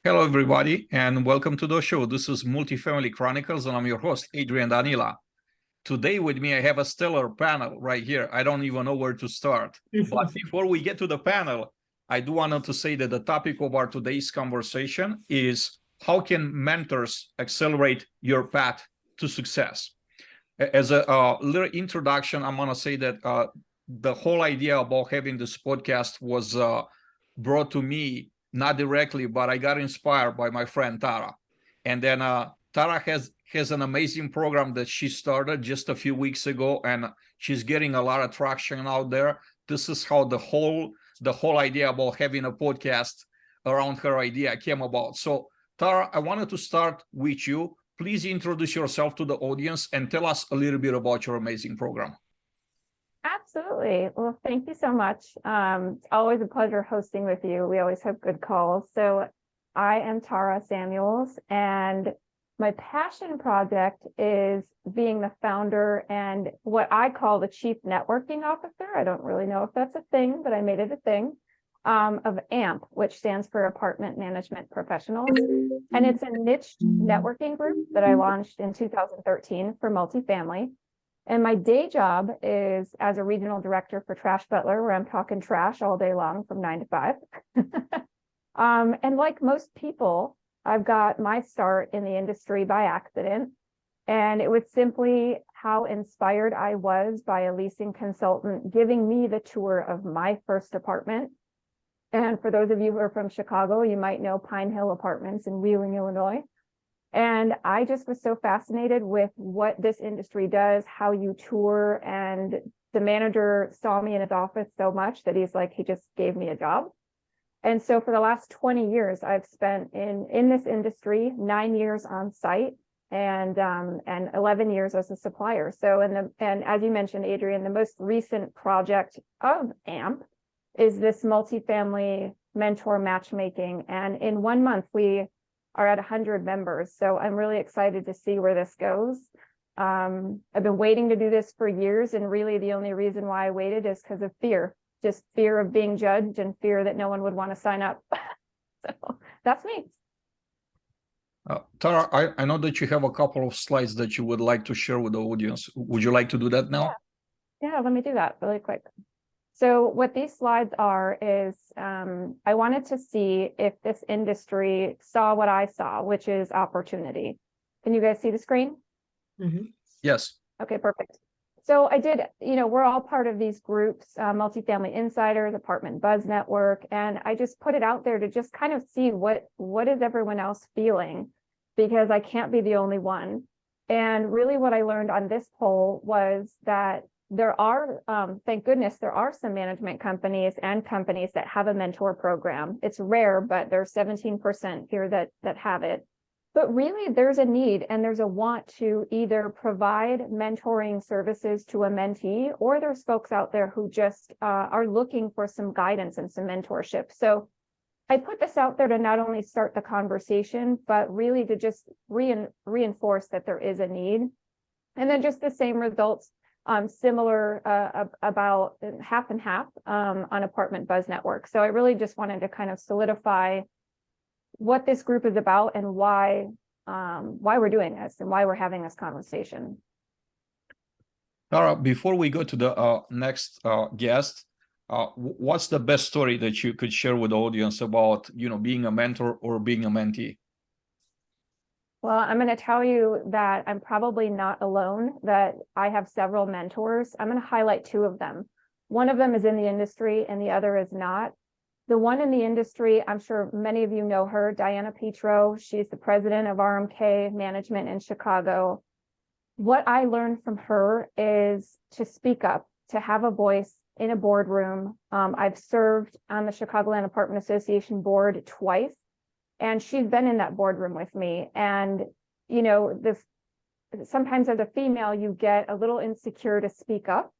Hello, everybody, and welcome to the show. This is Multifamily Chronicles, and I'm your host, Adrian Danila. Today with me, I have a stellar panel right here. I don't even know where to start. But before we get to the panel, I do want to say that the topic of our today's conversation is how can mentors accelerate your path to success? As a little introduction, I'm going to say that the whole idea about having this podcast was brought to me not directly, but I got inspired by my friend Tara. And then Tara has an amazing program that she started just a few weeks ago, and she's getting a lot of traction out there. This is how the whole idea about having a podcast around her idea came about. So Tara, I wanted to start with you. Please introduce yourself to the audience and tell us a little bit about your amazing program. Absolutely. Well, thank you so much. It's always a pleasure hosting with you. We always have good calls. So I am Tara Samuels, and my passion project is being the founder and what I call the chief networking officer. I don't really know if that's a thing, but I made it a thing, of AMP, which stands for Apartment Management Professionals. And it's a niche networking group that I launched in 2013 for multifamily. And my day job is as a regional director for Trash Butler, where I'm talking trash all day long from 9 to 5. And like most people, I've got my start in the industry by accident. And it was simply how inspired I was by a leasing consultant giving me the tour of my first apartment. And for those of you who are from Chicago, you might know Pine Hill Apartments in Wheeling, Illinois. And I just was so fascinated with what this industry does, how you tour. And the manager saw me in his office so much that he just gave me a job. And so for the last 20 years, I've spent in this industry, 9 years on site and 11 years as a supplier. So, and as you mentioned, Adrian, the most recent project of AMP is this multifamily mentor matchmaking. And in 1 month, we are at 100 members. So I'm really excited to see where this goes. I've been waiting to do this for years. And really the only reason why I waited is because of fear, just fear of being judged and fear that no one would want to sign up. So that's me. Tara, I know that you have a couple of slides that you would like to share with the audience. Would you like to do that now? Yeah, let me do that really quick. So what these slides are is I wanted to see if this industry saw what I saw, which is opportunity. Can you guys see the screen? Mm-hmm. Yes. Okay, perfect. So I did, we're all part of these groups, Multifamily Insiders, Apartment Buzz Network, and I just put it out there to just kind of see what is everyone else feeling, because I can't be the only one. And really what I learned on this poll was that there are, thank goodness, there are some management companies and companies that have a mentor program. It's rare, but there's 17% here that have it. But really, there's a need and there's a want to either provide mentoring services to a mentee, or there's folks out there who just are looking for some guidance and some mentorship. So I put this out there to not only start the conversation, but really to just reinforce that there is a need. And then just the same results. Similar about half and half on Apartment Buzz Network. So I really just wanted to kind of solidify what this group is about and why we're doing this and why we're having this conversation. Tara, before we go to the next guest, what's the best story that you could share with the audience about, being a mentor or being a mentee? Well, I'm going to tell you that I'm probably not alone, that I have several mentors. I'm going to highlight two of them. One of them is in the industry and the other is not. The one in the industry, I'm sure many of you know her, Diana Petro. She's the president of RMK Management in Chicago. What I learned from her is to speak up, to have a voice in a boardroom. I've served on the Chicagoland Apartment Association board twice. And she's been in that boardroom with me. And, sometimes as a female, you get a little insecure to speak up.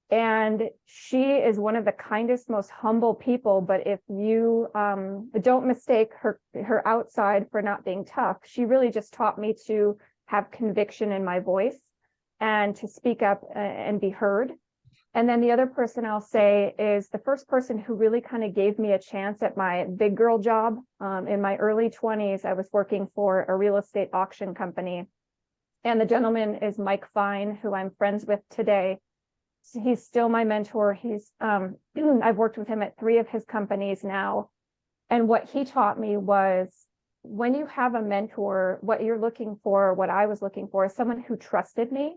And she is one of the kindest, most humble people. But if you don't mistake her outside for not being tough, she really just taught me to have conviction in my voice and to speak up and be heard. And then the other person I'll say is the first person who really kind of gave me a chance at my big girl job. In my early 20s, I was working for a real estate auction company. And the gentleman is Mike Fine, who I'm friends with today. He's still my mentor. I've worked with him at 3 of his companies now. And what he taught me was when you have a mentor, what you're looking for, what I was looking for, is someone who trusted me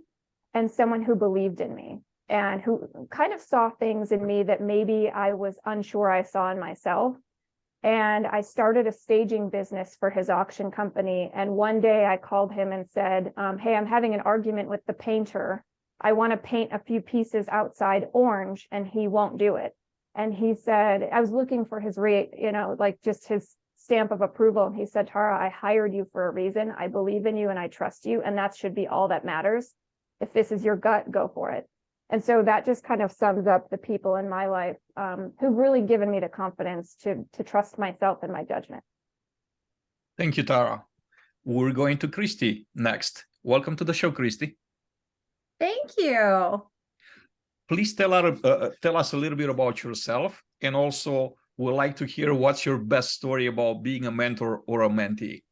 and someone who believed in me and who kind of saw things in me that maybe I was unsure I saw in myself. And I started a staging business for his auction company. And one day I called him and said, hey, I'm having an argument with the painter. I want to paint a few pieces outside orange, and he won't do it. And he said, I was looking for his just his stamp of approval. And he said, Tara, I hired you for a reason. I believe in you and I trust you. And that should be all that matters. If this is your gut, go for it. And so that just kind of sums up the people in my life who've really given me the confidence to trust myself and my judgment. Thank you, Tara. We're going to Christy next. Welcome to the show, Christy. Thank you. Please tell us a little bit about yourself, and also we'd like to hear what's your best story about being a mentor or a mentee.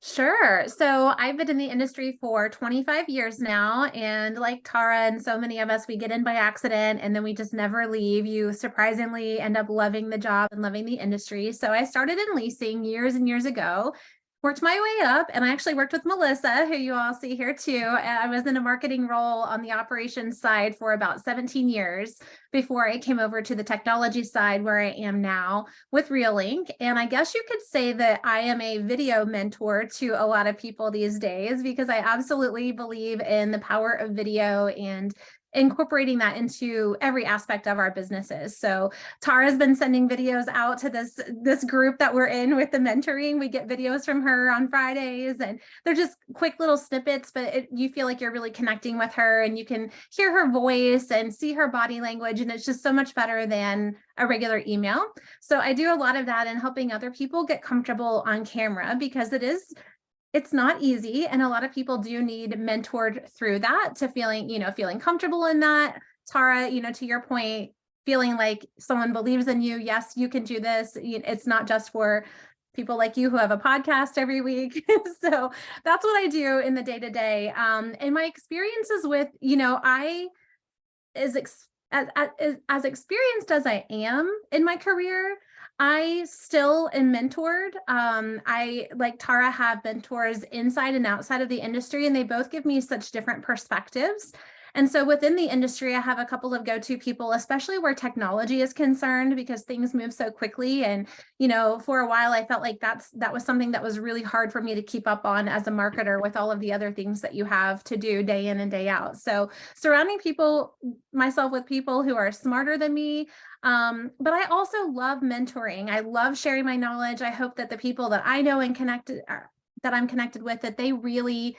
Sure. So I've been in the industry for 25 years now, and like Tara and so many of us, we get in by accident and then we just never leave. You surprisingly end up loving the job and loving the industry. So I started in leasing years and years ago, worked my way up, and I actually worked with Melissa, who you all see here too. And I was in a marketing role on the operations side for about 17 years before I came over to the technology side where I am now with RealLink. And I guess you could say that I am a video mentor to a lot of people these days, because I absolutely believe in the power of video and incorporating that into every aspect of our businesses. So Tara's been sending videos out to this group that we're in with the mentoring. We get videos from her on Fridays, and they're just quick little snippets, but you feel like you're really connecting with her, and you can hear her voice and see her body language, and it's just so much better than a regular email. So I do a lot of that in helping other people get comfortable on camera, because it's not easy. And a lot of people do need mentored through that to feeling comfortable in that. Tara, to your point, feeling like someone believes in you. Yes, you can do this. It's not just for people like you who have a podcast every week. So that's what I do in the day-to-day. And my experiences with, as experienced as I am in my career, I still am mentored. I, like Tara, have mentors inside and outside of the industry, and they both give me such different perspectives. And so within the industry, I have a couple of go-to people, especially where technology is concerned, because things move so quickly. And, for a while, I felt like that was something that was really hard for me to keep up on as a marketer with all of the other things that you have to do day in and day out. So surrounding myself with people who are smarter than me. But I also love mentoring. I love sharing my knowledge. I hope that the people that I know and that I'm connected with, that they really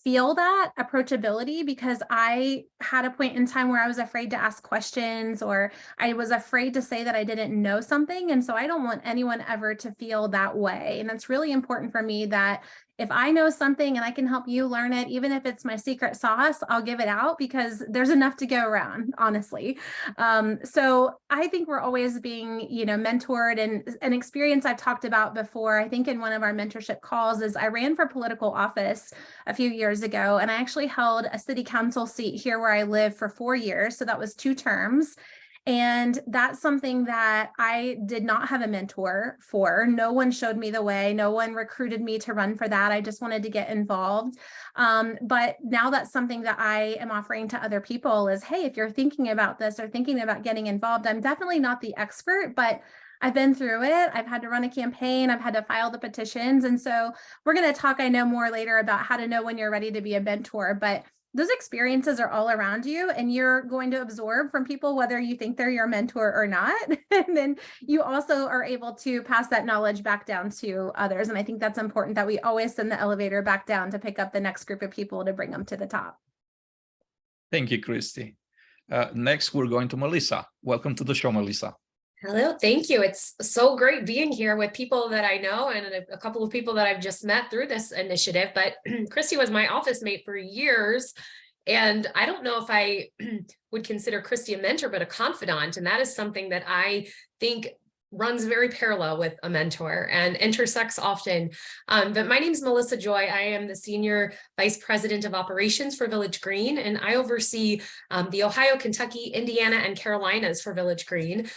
feel that approachability, because I had a point in time where I was afraid to ask questions, or I was afraid to say that I didn't know something. And so I don't want anyone ever to feel that way. And it's really important for me that if I know something and I can help you learn it, even if it's my secret sauce, I'll give it out, because there's enough to go around, honestly. So I think we're always being, mentored. And an experience I've talked about before, I think in one of our mentorship calls, is I ran for political office a few years ago, and I actually held a city council seat here where I live for 4 years. So that was 2 terms. And that's something that I did not have a mentor for. No one showed me the way. No one recruited me to run for that. I just wanted to get involved. But now that's something that I am offering to other people is, hey, if you're thinking about this or thinking about getting involved, I'm definitely not the expert, but I've been through it. I've had to run a campaign. I've had to file the petitions. And so we're going to talk, I know, more later about how to know when you're ready to be a mentor. But those experiences are all around you, and you're going to absorb from people, whether you think they're your mentor or not. And then you also are able to pass that knowledge back down to others. And I think that's important, that we always send the elevator back down to pick up the next group of people to bring them to the top. Thank you, Christy. Next, we're going to Melissa. Welcome to the show, Melissa. Hello, thank you. It's so great being here with people that I know and a couple of people that I've just met through this initiative. But Christy was my office mate for years. And I don't know if I would consider Christy a mentor, but a confidant. And that is something that I think runs very parallel with a mentor and intersects often. But my name is Melissa Joy. I am the Senior Vice President of Operations for Village Green, and I oversee the Ohio, Kentucky, Indiana, and Carolinas for Village Green.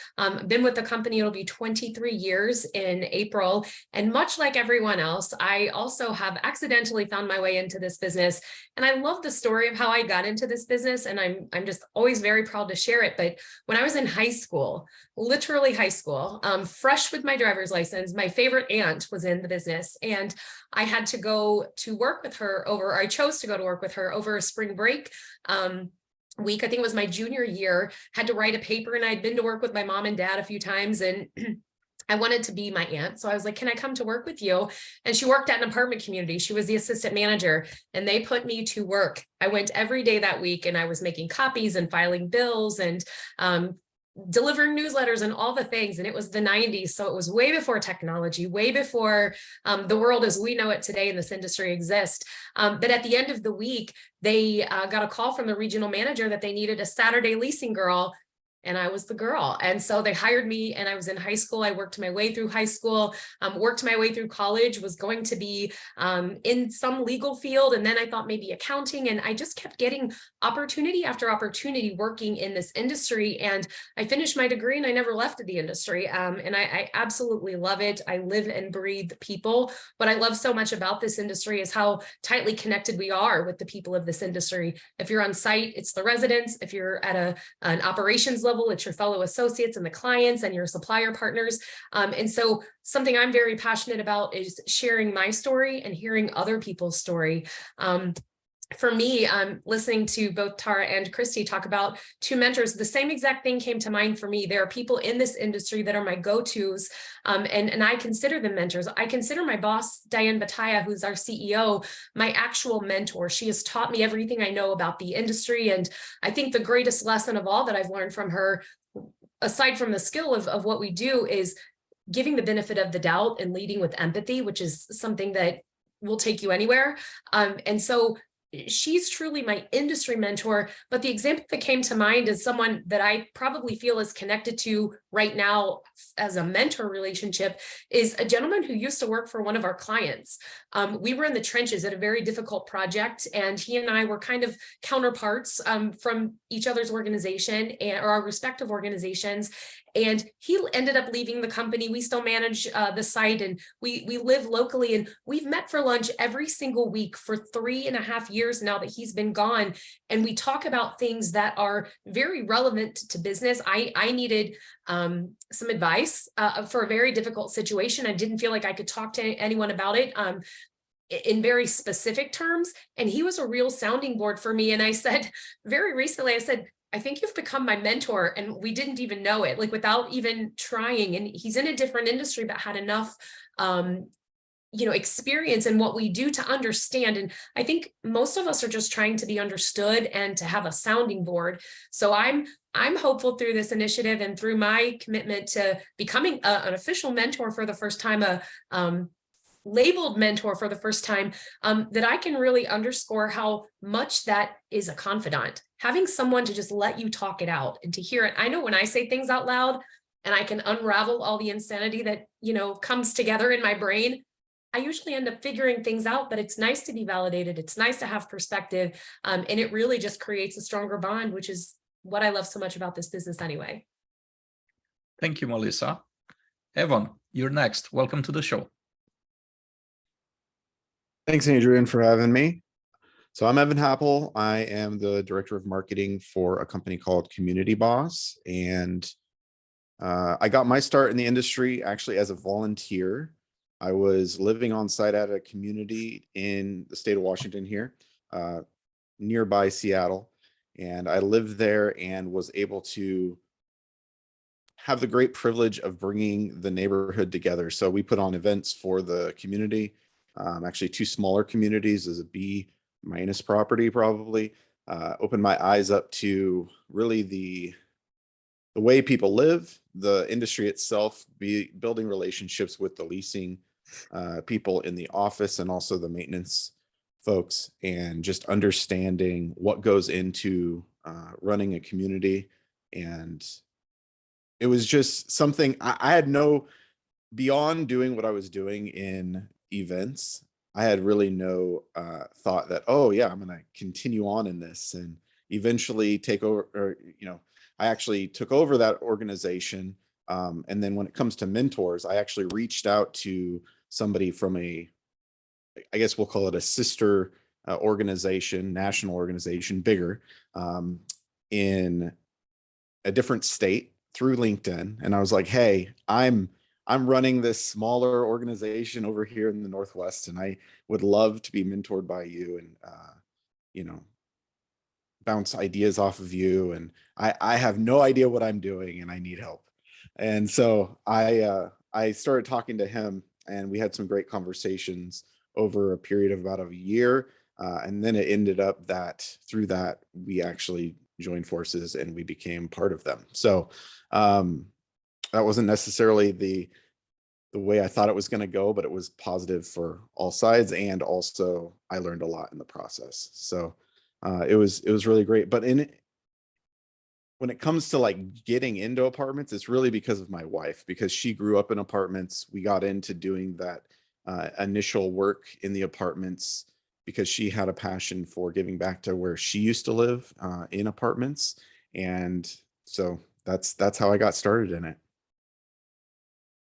Been with the company, it'll be 23 years in April. And much like everyone else, I also have accidentally found my way into this business. And I love the story of how I got into this business, and I'm just always very proud to share it. But when I was in high school, literally high school, fresh with my driver's license, my favorite aunt was in the business, and I had to go to work with her I chose to go to work with her over a spring break week. I think it was my junior year, had to write a paper, and I'd been to work with my mom and dad a few times, and I wanted to be my aunt. So I was like, can I come to work with you? And she worked at an apartment community. She was the assistant manager, and they put me to work. I went every day that week, and I was making copies and filing bills and delivering newsletters and all the things. And it was the 90s. So it was way before technology, way before the world as we know it today in this industry exists. But at the end of the week, they got a call from the regional manager that they needed a Saturday leasing girl. And I was the girl. And so they hired me, and I was in high school. I worked my way through high school, worked my way through college, was going to be in some legal field. And then I thought maybe accounting. And I just kept getting opportunity after opportunity working in this industry. And I finished my degree, and I never left the industry. And I absolutely love it. I live and breathe people. What I love so much about this industry is how tightly connected we are with the people of this industry. If you're on site, it's the residents. If you're at an operations level, it's your fellow associates and the clients and your supplier partners. And so something I'm very passionate about is sharing my story and hearing other people's story. For me, listening to both Tara and Christy talk about two mentors, the same exact thing came to mind for me. There are people in this industry that are my go-tos, and I consider them mentors. I consider my boss, Diane Bataya, who's our CEO, my actual mentor. She has taught me everything I know about the industry. And I think the greatest lesson of all that I've learned from her, aside from the skill of what we do, is giving the benefit of the doubt and leading with empathy, which is something that will take you anywhere. And so she's truly my industry mentor. But the example that came to mind is someone that I probably feel is connected to right now as a mentor relationship is a gentleman who used to work for one of our clients. We were in the trenches at a very difficult project, and he and I were kind of counterparts from each other's organization or our respective organizations. And he ended up leaving the company. We still manage the site, and we live locally, and we've met for lunch every single week for 3.5 years now that he's been gone. And we talk about things that are very relevant to business. I needed some advice for a very difficult situation. I didn't feel like I could talk to anyone about it in very specific terms. And he was a real sounding board for me. And I said, very recently, I said, I think you've become my mentor, and we didn't even know it, like without even trying. And he's in a different industry, but had enough, experience in what we do to understand. And I think most of us are just trying to be understood and to have a sounding board. So I'm hopeful through this initiative and through my commitment to becoming an official mentor for the first time, labeled mentor for the first time, that I can really underscore how much that is a confidant. Having someone to just let you talk it out and to hear it. I know when I say things out loud and I can unravel all the insanity that, comes together in my brain, I usually end up figuring things out, but it's nice to be validated. It's nice to have perspective. And it really just creates a stronger bond, which is what I love so much about this business anyway. Thank you, Melissa. Evan, you're next. Welcome to the show. Thanks, Adrian, for having me. So I'm Evan Happel. I am the director of marketing for a company called Community Boss. And I got my start in the industry actually as a volunteer. I was living on site at a community in the state of Washington here, nearby Seattle. And I lived there and was able to have the great privilege of bringing the neighborhood together. So we put on events for the community. Actually, 2 smaller communities as a B- property probably. Opened my eyes up to really the way people live, the industry itself, building relationships with the leasing people in the office and also the maintenance folks and just understanding what goes into running a community. And it was just something I had no, beyond doing what I was doing in events, I had really no thought that, oh yeah, I'm going to continue on in this and eventually take over, or, I actually took over that organization. And then when it comes to mentors, I actually reached out to somebody from I guess we'll call it a sister organization, national organization, bigger, in a different state through LinkedIn. And I was like, hey, I'm running this smaller organization over here in the Northwest, and I would love to be mentored by you and, bounce ideas off of you. And I have no idea what I'm doing and I need help. And so I started talking to him, and we had some great conversations over a period of about a year. And then it ended up that through that, we actually joined forces and we became part of them. So that wasn't necessarily the way I thought it was going to go, but it was positive for all sides. And also I learned a lot in the process. So it was really great. But when it comes to like getting into apartments, it's really because of my wife, because she grew up in apartments. We got into doing that initial work in the apartments because she had a passion for giving back to where she used to live in apartments. And so that's how I got started in it.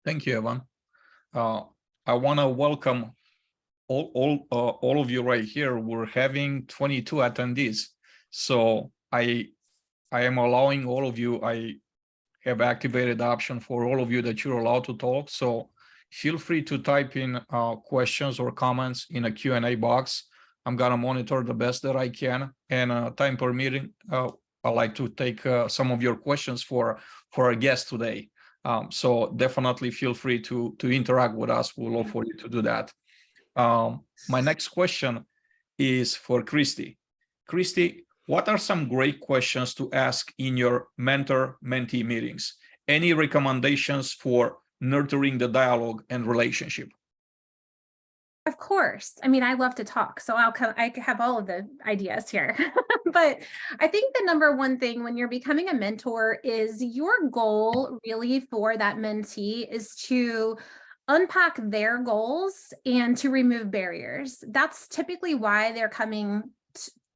Thank you, Evan. I want to welcome all of you right here. We're having 22 attendees. So I am allowing all of you, I have activated the option for all of you that you're allowed to talk. So feel free to type in questions or comments in a Q&A box. I'm gonna monitor the best that I can, and time permitting, I like to take some of your questions for our guest today. So definitely feel free to interact with us. We'll love for you to do that. My next question is for Christy. Christy, what are some great questions to ask in your mentor-mentee meetings? Any recommendations for nurturing the dialogue and relationship? Of course. I mean, I love to talk, so I have all of the ideas here. But I think the number one thing when you're becoming a mentor is your goal really for that mentee is to unpack their goals and to remove barriers. That's typically why they're coming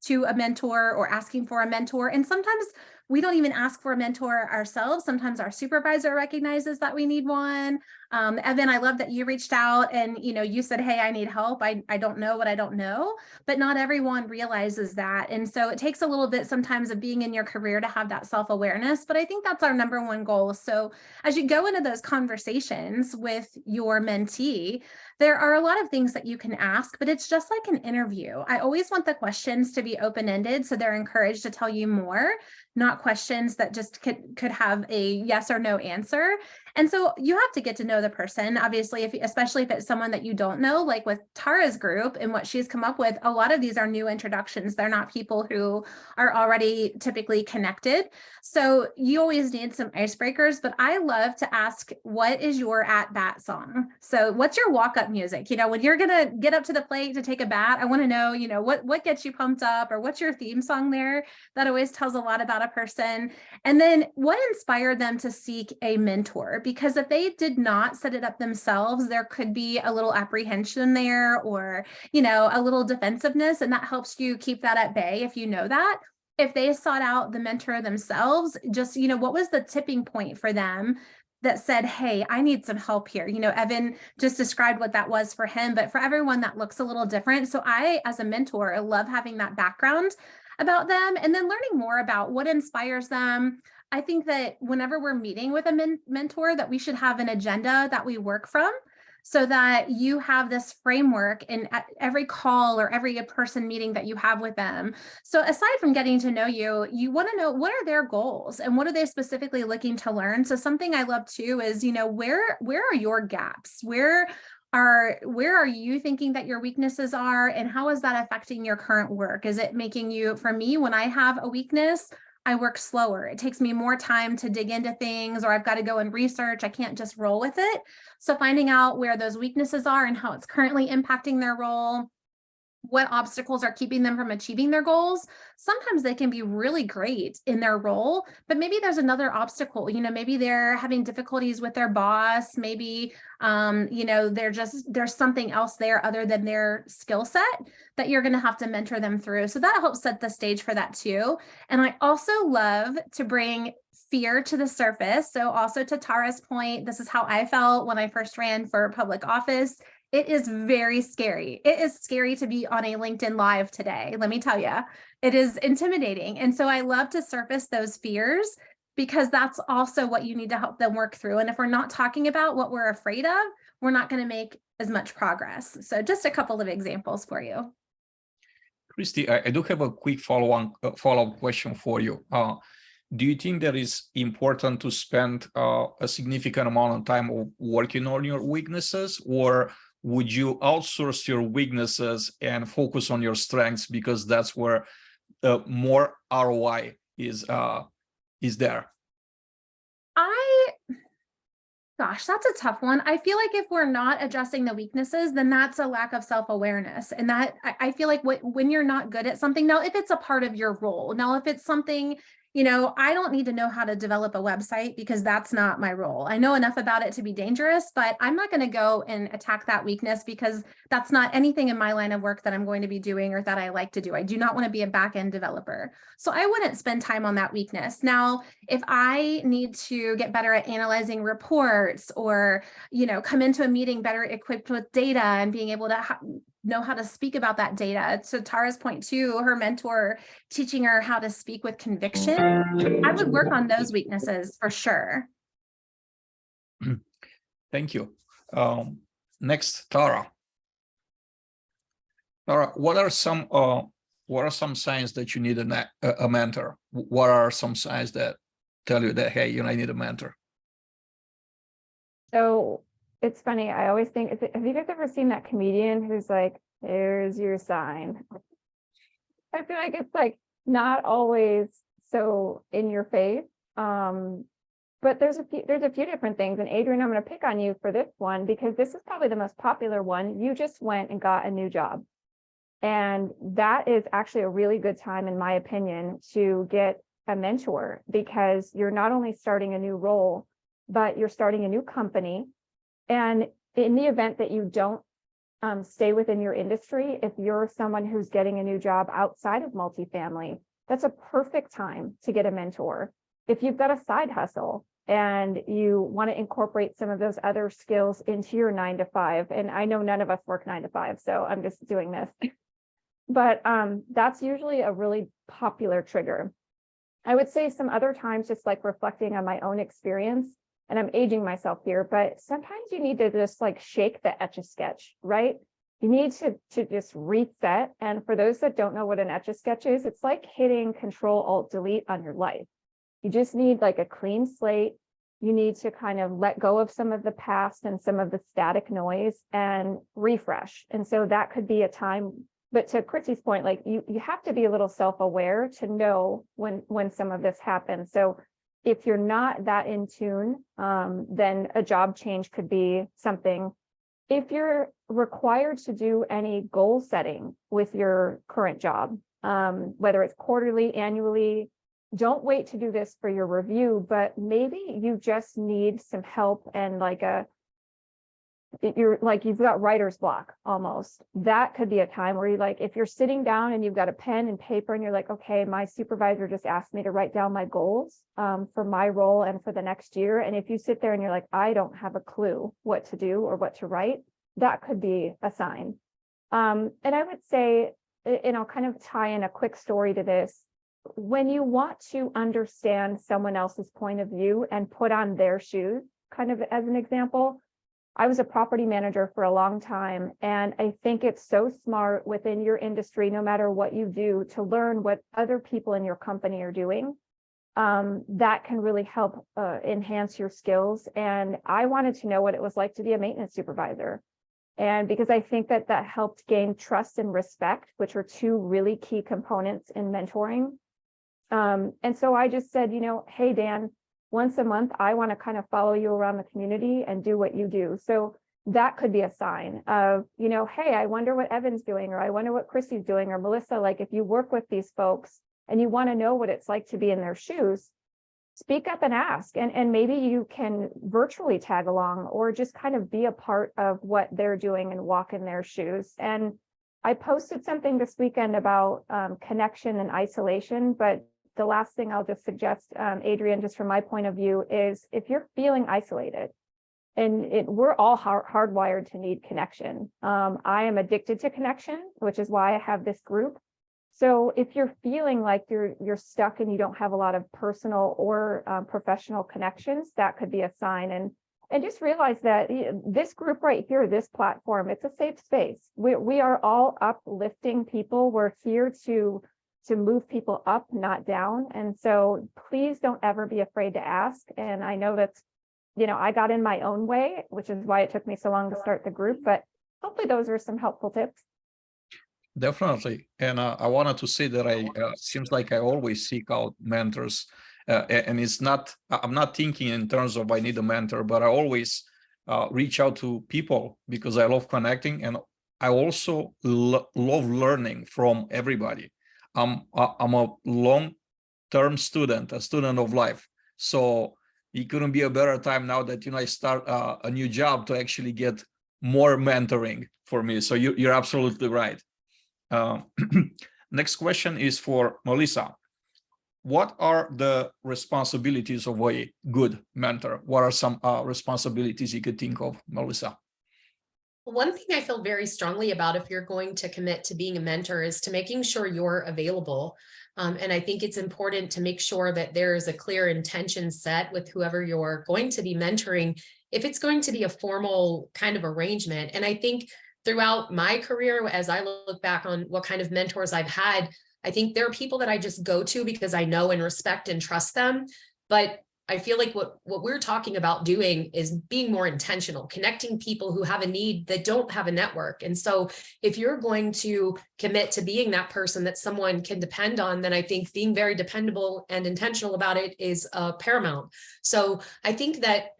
to a mentor or asking for a mentor. And sometimes we don't even ask for a mentor ourselves. Sometimes our supervisor recognizes that we need one. Evan, I love that you reached out and you said, hey, I need help. I don't know what I don't know, but not everyone realizes that. And so it takes a little bit sometimes of being in your career to have that self-awareness, but I think that's our number one goal. So as you go into those conversations with your mentee, there are a lot of things that you can ask, but it's just like an interview. I always want the questions to be open-ended so they're encouraged to tell you more, not questions that just could have a yes or no answer. And so you have to get to know the person, obviously, especially if it's someone that you don't know, like with Tara's group and what she's come up with. A lot of these are new introductions. They're not people who are already typically connected. So you always need some icebreakers, but I love to ask, what is your at-bat song? So what's your walk-up music? When you're going to get up to the plate to take a bat, I want to know, what gets you pumped up, or what's your theme song there? That always tells a lot about a person. And then what inspired them to seek a mentor? Because if they did not set it up themselves, there could be a little apprehension there, or, a little defensiveness, and that helps you keep that at bay if you know that. If they sought out the mentor themselves, just, what was the tipping point for them that said, hey, I need some help here? Evan just described what that was for him, but for everyone that looks a little different. So I, as a mentor, I love having that background about them and then learning more about what inspires them. I think that whenever we're meeting with a mentor, that we should have an agenda that we work from, so that you have this framework in every call or every person meeting that you have with them. So aside from getting to know you, you want to know, what are their goals and what are they specifically looking to learn? So something I love too is, where are your gaps? Where are you thinking that your weaknesses are, and how is that affecting your current work? Is it making you, for me, when I have a weakness, I work slower. It takes me more time to dig into things, or I've got to go and research. I can't just roll with it. So finding out where those weaknesses are and how it's currently impacting their role. what obstacles are keeping them from achieving their goals. Sometimes they can be really great in their role, but maybe there's another obstacle. Maybe they're having difficulties with their boss. Maybe, there's something else there other than their skill set that you're going to have to mentor them through. So that helps set the stage for that too. And I also love to bring fear to the surface. So also to Tara's point, this is how I felt when I first ran for public office. It is very scary. It is scary to be on a LinkedIn Live today. Let me tell you, it is intimidating. And so I love to surface those fears because that's also what you need to help them work through. And if we're not talking about what we're afraid of, we're not going to make as much progress. So just a couple of examples for you. Christy, I do have a quick follow-up question for you. Do you think that it's important to spend a significant amount of time working on your weaknesses, or would you outsource your weaknesses and focus on your strengths because that's where more ROI is there? Gosh, that's a tough one. I feel like if we're not addressing the weaknesses, then that's a lack of self-awareness. And that I feel like when you're not good at something, now if it's a part of your role, now if it's something, I don't need to know how to develop a website because that's not my role. I know enough about it to be dangerous, but I'm not going to go and attack that weakness because that's not anything in my line of work that I'm going to be doing or that I like to do. I do not want to be a back-end developer. So I wouldn't spend time on that weakness. Now, if I need to get better at analyzing reports or, come into a meeting better equipped with data and being able to know how to speak about that data, to Tara's point too, her mentor teaching her how to speak with conviction, I would work on those weaknesses for sure. Thank you. Next, Tara. Tara, what are some signs that you need a mentor? What are some signs that tell you that, hey, I need a mentor? So it's funny. I always think, have you guys ever seen that comedian who's like, "Here's your sign"? I feel like it's like not always so in your face. But there's a few different things. And Adrian, I'm going to pick on you for this one because this is probably the most popular one. You just went and got a new job. And that is actually a really good time, in my opinion, to get a mentor because you're not only starting a new role, but you're starting a new company. And in the event that you don't stay within your industry, if you're someone who's getting a new job outside of multifamily, that's a perfect time to get a mentor. If you've got a side hustle and you want to incorporate some of those other skills into your 9-to-5, and I know none of us work 9-to-5, so I'm just doing this, but that's usually a really popular trigger. I would say some other times, just like reflecting on my own experience, and I'm aging myself here, but sometimes you need to just like shake the Etch-a-Sketch, right? You need to just reset. And for those that don't know what an Etch-a-Sketch is, it's like hitting Control-Alt-Delete on your life. You just need like a clean slate. You need to kind of let go of some of the past and some of the static noise and refresh. And so that could be a time, but to Christy's point, like you have to be a little self-aware to know when some of this happens. So if you're not that in tune, then a job change could be something. If you're required to do any goal setting with your current job, whether it's quarterly, annually, don't wait to do this for your review, but maybe you just need some help and you've got writer's block almost. That could be a time where if you're sitting down and you've got a pen and paper and you're like, okay, my supervisor just asked me to write down my goals for my role and for the next year. And if you sit there and you're like, I don't have a clue what to do or what to write, that could be a sign. And I would say, and I'll kind of tie in a quick story to this. When you want to understand someone else's point of view and put on their shoes, kind of as an example, I was a property manager for a long time, and I think it's so smart within your industry, no matter what you do, to learn what other people in your company are doing. That can really help enhance your skills. And I wanted to know what it was like to be a maintenance supervisor. And because I think that helped gain trust and respect, which are two really key components in mentoring. And so I just said, hey, Dan, once a month, I want to kind of follow you around the community and do what you do. So that could be a sign of, you know, hey, I wonder what Evan's doing, or I wonder what Christy's doing, or Melissa. Like, if you work with these folks and you want to know what it's like to be in their shoes, speak up and ask, and maybe you can virtually tag along or just kind of be a part of what they're doing and walk in their shoes. And I posted something this weekend about connection and isolation, but the last thing I'll just suggest, Adrian, just from my point of view, is if you're feeling isolated, and we're all hardwired to need connection. I am addicted to connection, which is why I have this group. So if you're feeling like you're stuck and you don't have a lot of personal or professional connections, that could be a sign. And just realize that this group right here, this platform, it's a safe space. We are all uplifting people. We're here to move people up, not down. And so please don't ever be afraid to ask. And I know that's, you know, I got in my own way, which is why it took me so long to start the group, but hopefully those are some helpful tips. Definitely. And I wanted to say that seems like I always seek out mentors. And it's not, I'm not thinking in terms of I need a mentor, but I always reach out to people because I love connecting. And I also love learning from everybody. I'm a long-term student, a student of life. So it couldn't be a better time now that, you know, I start a new job to actually get more mentoring for me. So you're absolutely right. Next question is for Melissa. What are the responsibilities of a good mentor? What are some responsibilities you could think of, Melissa? One thing I feel very strongly about if you're going to commit to being a mentor is to making sure you're available. And I think it's important to make sure that there is a clear intention set with whoever you're going to be mentoring, if it's going to be a formal kind of arrangement. And I think throughout my career, as I look back on what kind of mentors I've had, I think there are people that I just go to because I know and respect and trust them. But I feel like what we're talking about doing is being more intentional, connecting people who have a need that don't have a network. And so if you're going to commit to being that person that someone can depend on, then I think being very dependable and intentional about it is paramount. So I think that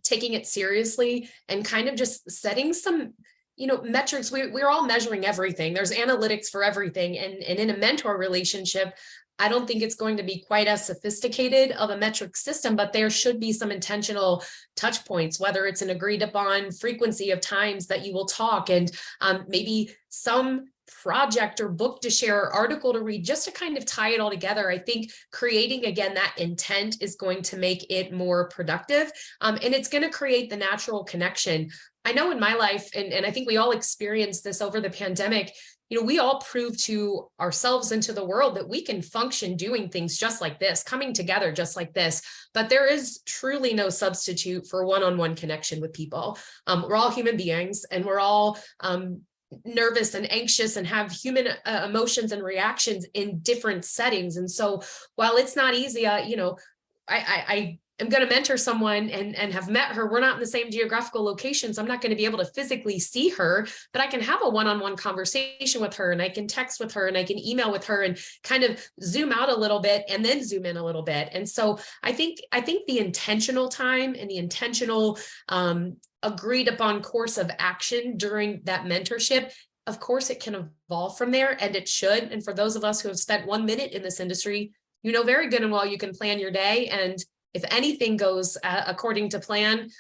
taking it seriously and kind of just setting some, you know, metrics, we're all measuring everything. There's analytics for everything. And in a mentor relationship, I don't think it's going to be quite as sophisticated of a metric system, but there should be some intentional touch points, whether it's an agreed upon frequency of times that you will talk, and maybe some project or book to share or article to read, just to kind of tie it all together. I think creating, again, that intent is going to make it more productive, and it's going to create the natural connection. I know in my life, and I think we all experienced this over the pandemic, you know, we all proved to ourselves and to the world that we can function doing things just like this, coming together just like this. But there is truly no substitute for one-on-one connection with people. We're all human beings, and we're all nervous and anxious and have human emotions and reactions in different settings. And so while it's not easy, you know, I am going to mentor someone and have met her. We're not in the same geographical location, so I'm not going to be able to physically see her, but I can have a one-on-one conversation with her, and I can text with her, and I can email with her, and kind of zoom out a little bit and then zoom in a little bit. And so I think the intentional time and the intentional agreed upon course of action during that mentorship, of course, it can evolve from there, and it should. And for those of us who have spent 1 minute in this industry, you know very good and well you can plan your day, and if anything goes according to plan,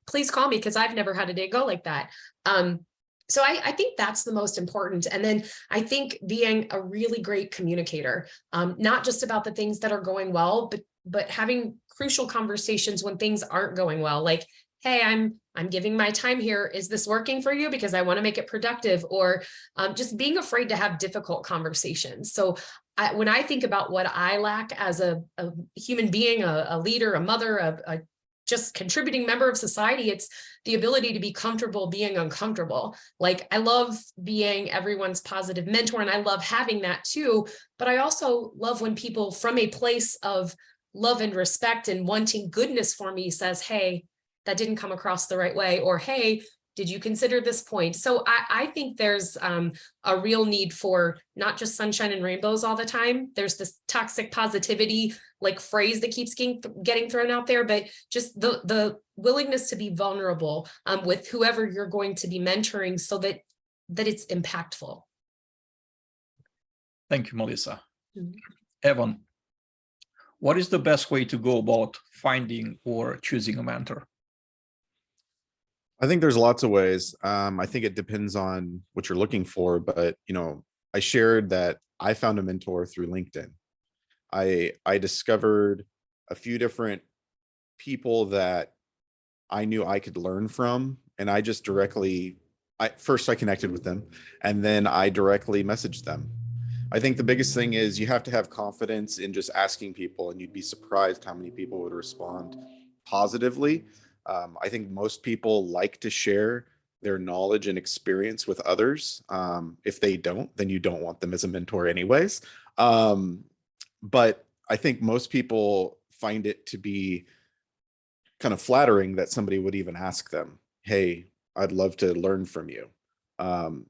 please call me, because I've never had a day go like that. So I think that's the most important. And then I think being a really great communicator, not just about the things that are going well, but having crucial conversations when things aren't going well. Like, hey, I'm giving my time here. Is this working for you? Because I want to make it productive. Or just being afraid to have difficult conversations. So when I think about what I lack as a human being, a leader, a mother, a just contributing member of society, it's the ability to be comfortable being uncomfortable. Like, I love being everyone's positive mentor, and I love having that too. But I also love when people from a place of love and respect and wanting goodness for me says, hey, that didn't come across the right way, or hey, Did you consider this point? So I think there's a real need for not just sunshine and rainbows all the time. There's this toxic positivity like phrase that keeps getting thrown out there, but just the willingness to be vulnerable with whoever you're going to be mentoring so that it's impactful. Thank you, Melissa. Mhm. Evan, what is the best way to go about finding or choosing a mentor? I think there's lots of ways. I think it depends on what you're looking for, but I shared that I found a mentor through LinkedIn. I discovered a few different people that I knew I could learn from, and I just first I connected with them, and then I directly messaged them. I think the biggest thing is you have to have confidence in just asking people, and you'd be surprised how many people would respond positively. I think most people like to share their knowledge and experience with others. If they don't, then you don't want them as a mentor anyways. But I think most people find it to be kind of flattering that somebody would even ask them, hey, I'd love to learn from you.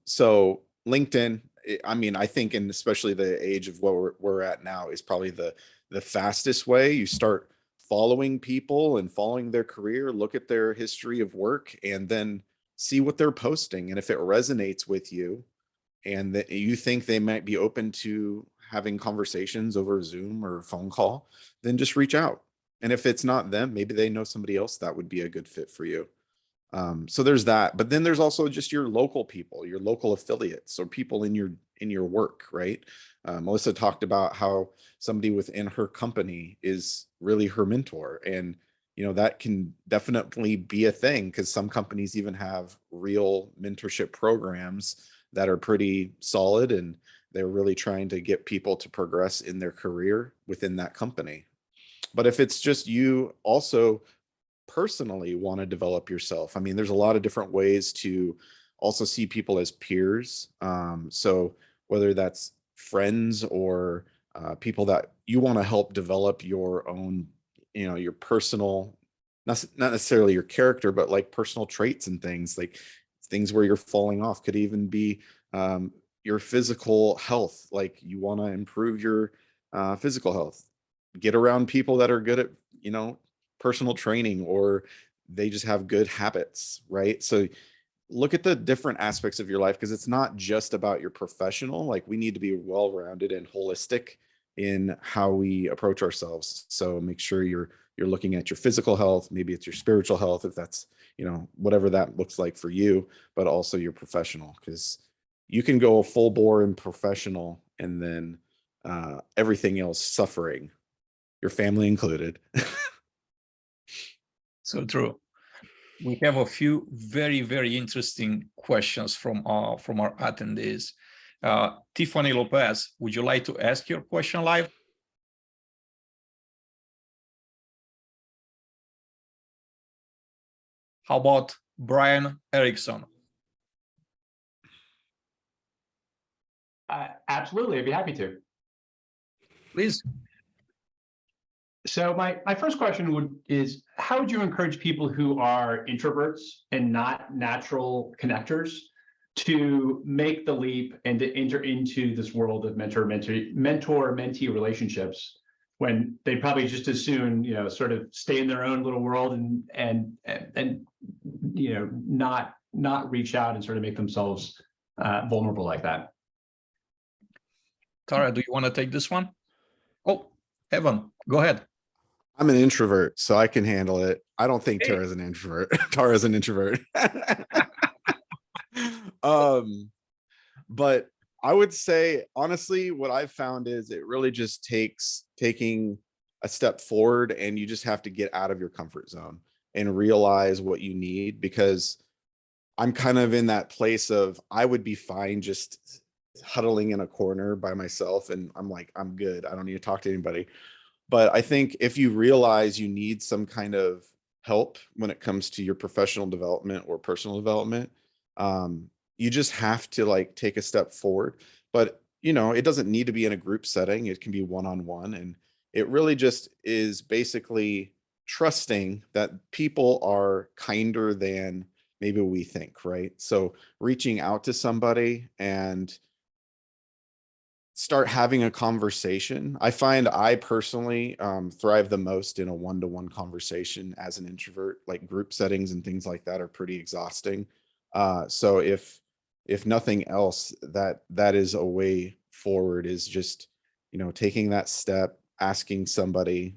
So LinkedIn, I think, and especially the age of what we're at now, is probably the fastest way. You start following people and following their career, look at their history of work, and then see what they're posting. And if it resonates with you and that you think they might be open to having conversations over Zoom or a phone call, then just reach out. And if it's not them, maybe they know somebody else that would be a good fit for you. So there's that, but then there's also just your local people, your local affiliates, or people in your work, right? Melissa talked about how somebody within her company is really her mentor, and that can definitely be a thing, because some companies even have real mentorship programs that are pretty solid, and they're really trying to get people to progress in their career within that company. But if it's just you also personally want to develop yourself, there's a lot of different ways to also see people as peers. So whether that's friends or people that you want to help develop your own, your personal, not necessarily your character, but like personal traits and things, like things where you're falling off. Could even be your physical health, like you want to improve your physical health. Get around people that are good at personal training, or they just have good habits, right? So look at the different aspects of your life, because it's not just about your professional. Like, we need to be well-rounded and holistic in how we approach ourselves. So make sure you're looking at your physical health, maybe it's your spiritual health, if that's whatever that looks like for you, but also your professional, because you can go full bore in professional and then everything else suffering, your family included. So true. We have a few very, very interesting questions from our attendees. Tiffany Lopez, would you like to ask your question live? How about Brian Erickson? Absolutely, I'd be happy to. Please. So my first question is, how would you encourage people who are introverts and not natural connectors to make the leap and to enter into this world of mentor-mentee relationships, when they probably just as soon, sort of stay in their own little world and not reach out and sort of make themselves vulnerable like that? Tara, do you want to take this one? Oh, Evan, go ahead. I'm an introvert, so I can handle it. I don't think Tara's an introvert. Tara's an introvert. But I would say, honestly, what I've found is it really just takes taking a step forward, and you just have to get out of your comfort zone and realize what you need, because I'm kind of in that place of, I would be fine just huddling in a corner by myself, and I'm like, I'm good. I don't need to talk to anybody. But I think if you realize you need some kind of help when it comes to your professional development or personal development, you just have to take a step forward. But, it doesn't need to be in a group setting. It can be one-on-one. And it really just is basically trusting that people are kinder than maybe we think, right? So reaching out to somebody and start having a conversation. I find I personally thrive the most in a one-to-one conversation as an introvert. Like group settings and things like that are pretty exhausting. So if nothing else, that is a way forward, is just, you know, taking that step, asking somebody,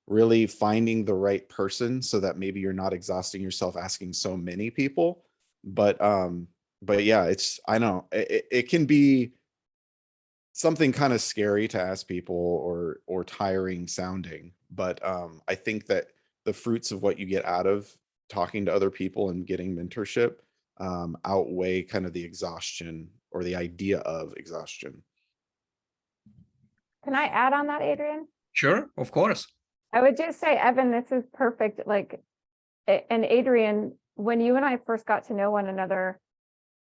really finding the right person, so that maybe you're not exhausting yourself asking so many people. But yeah, it's, I know it can be something kind of scary to ask people, or tiring sounding, but I think that the fruits of what you get out of talking to other people and getting mentorship outweigh kind of the exhaustion, or the idea of exhaustion. Can I add on that, Adrian? Sure, of course. I would just say, Evan, this is perfect. Like, and Adrian, when you and I first got to know one another,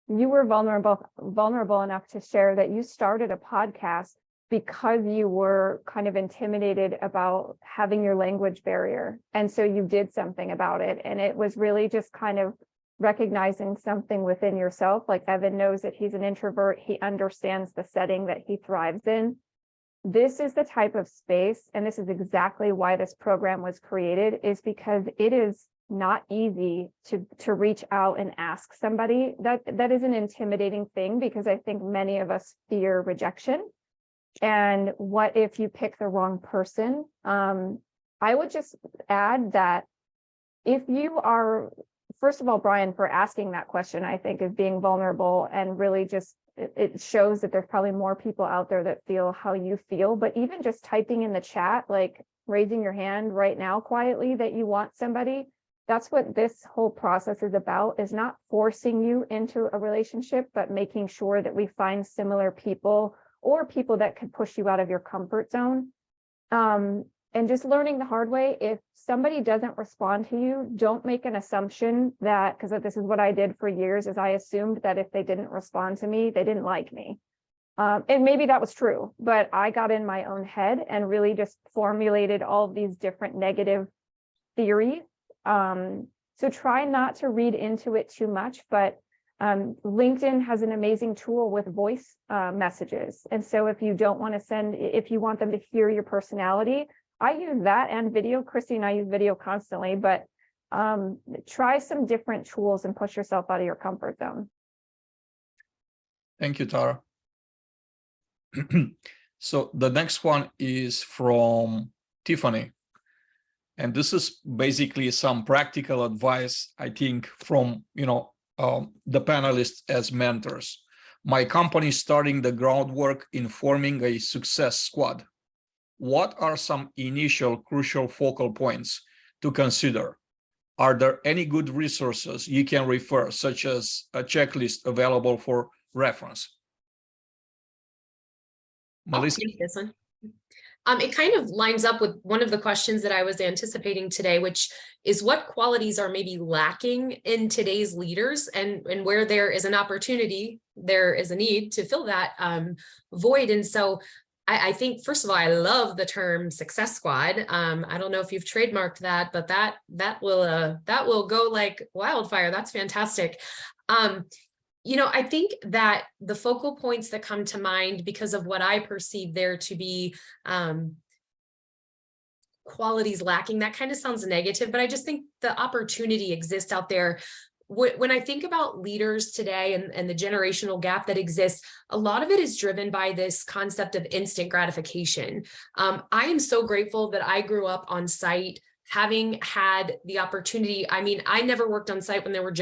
you were vulnerable enough to share that you started a podcast because you were kind of intimidated about having your language barrier. And so you did something about it. And it was really just kind of recognizing something within yourself. Like Evan knows that he's an introvert. He understands the setting that he thrives in. This is the type of space, and this is exactly why this program was created, is because it is not easy to reach out and ask somebody. That is an intimidating thing, because I think many of us fear rejection. And what if you pick the wrong person? I would just add that if you are, first of all, Brian, for asking that question, I think is being vulnerable, and really just it shows that there's probably more people out there that feel how you feel. But even just typing in the chat, like raising your hand right now quietly that you want somebody, that's what this whole process is about, is not forcing you into a relationship, but making sure that we find similar people, or people that could push you out of your comfort zone. And just learning the hard way, if somebody doesn't respond to you, don't make an assumption that, because this is what I did for years, is I assumed that if they didn't respond to me, they didn't like me. And maybe that was true, but I got in my own head and really just formulated all of these different negative theories. So try not to read into it too much, but LinkedIn has an amazing tool with voice messages. And so if you don't want to send, if you want them to hear your personality, I use that and video. Christy and I use video constantly, but try some different tools and push yourself out of your comfort zone. Thank you, Tara. So the next one is from Tiffany. And this is basically some practical advice, I think, from, the panelists as mentors. My company is starting the groundwork in forming a success squad. What are some initial crucial focal points to consider? Are there any good resources you can refer, such as a checklist available for reference? Melissa? I'll take this one. It kind of lines up with one of the questions that I was anticipating today, which is what qualities are maybe lacking in today's leaders, and where there is an opportunity, there is a need to fill that void. And so I think, first of all, I love the term success squad. I don't know if you've trademarked that, but that will go like wildfire. That's fantastic. I think that the focal points that come to mind, because of what I perceive there to be qualities lacking, that kind of sounds negative, but I just think the opportunity exists out there. When I think about leaders today and the generational gap that exists, a lot of it is driven by this concept of instant gratification. I am so grateful that I grew up on site, having had the opportunity. I mean, I never worked on site when there were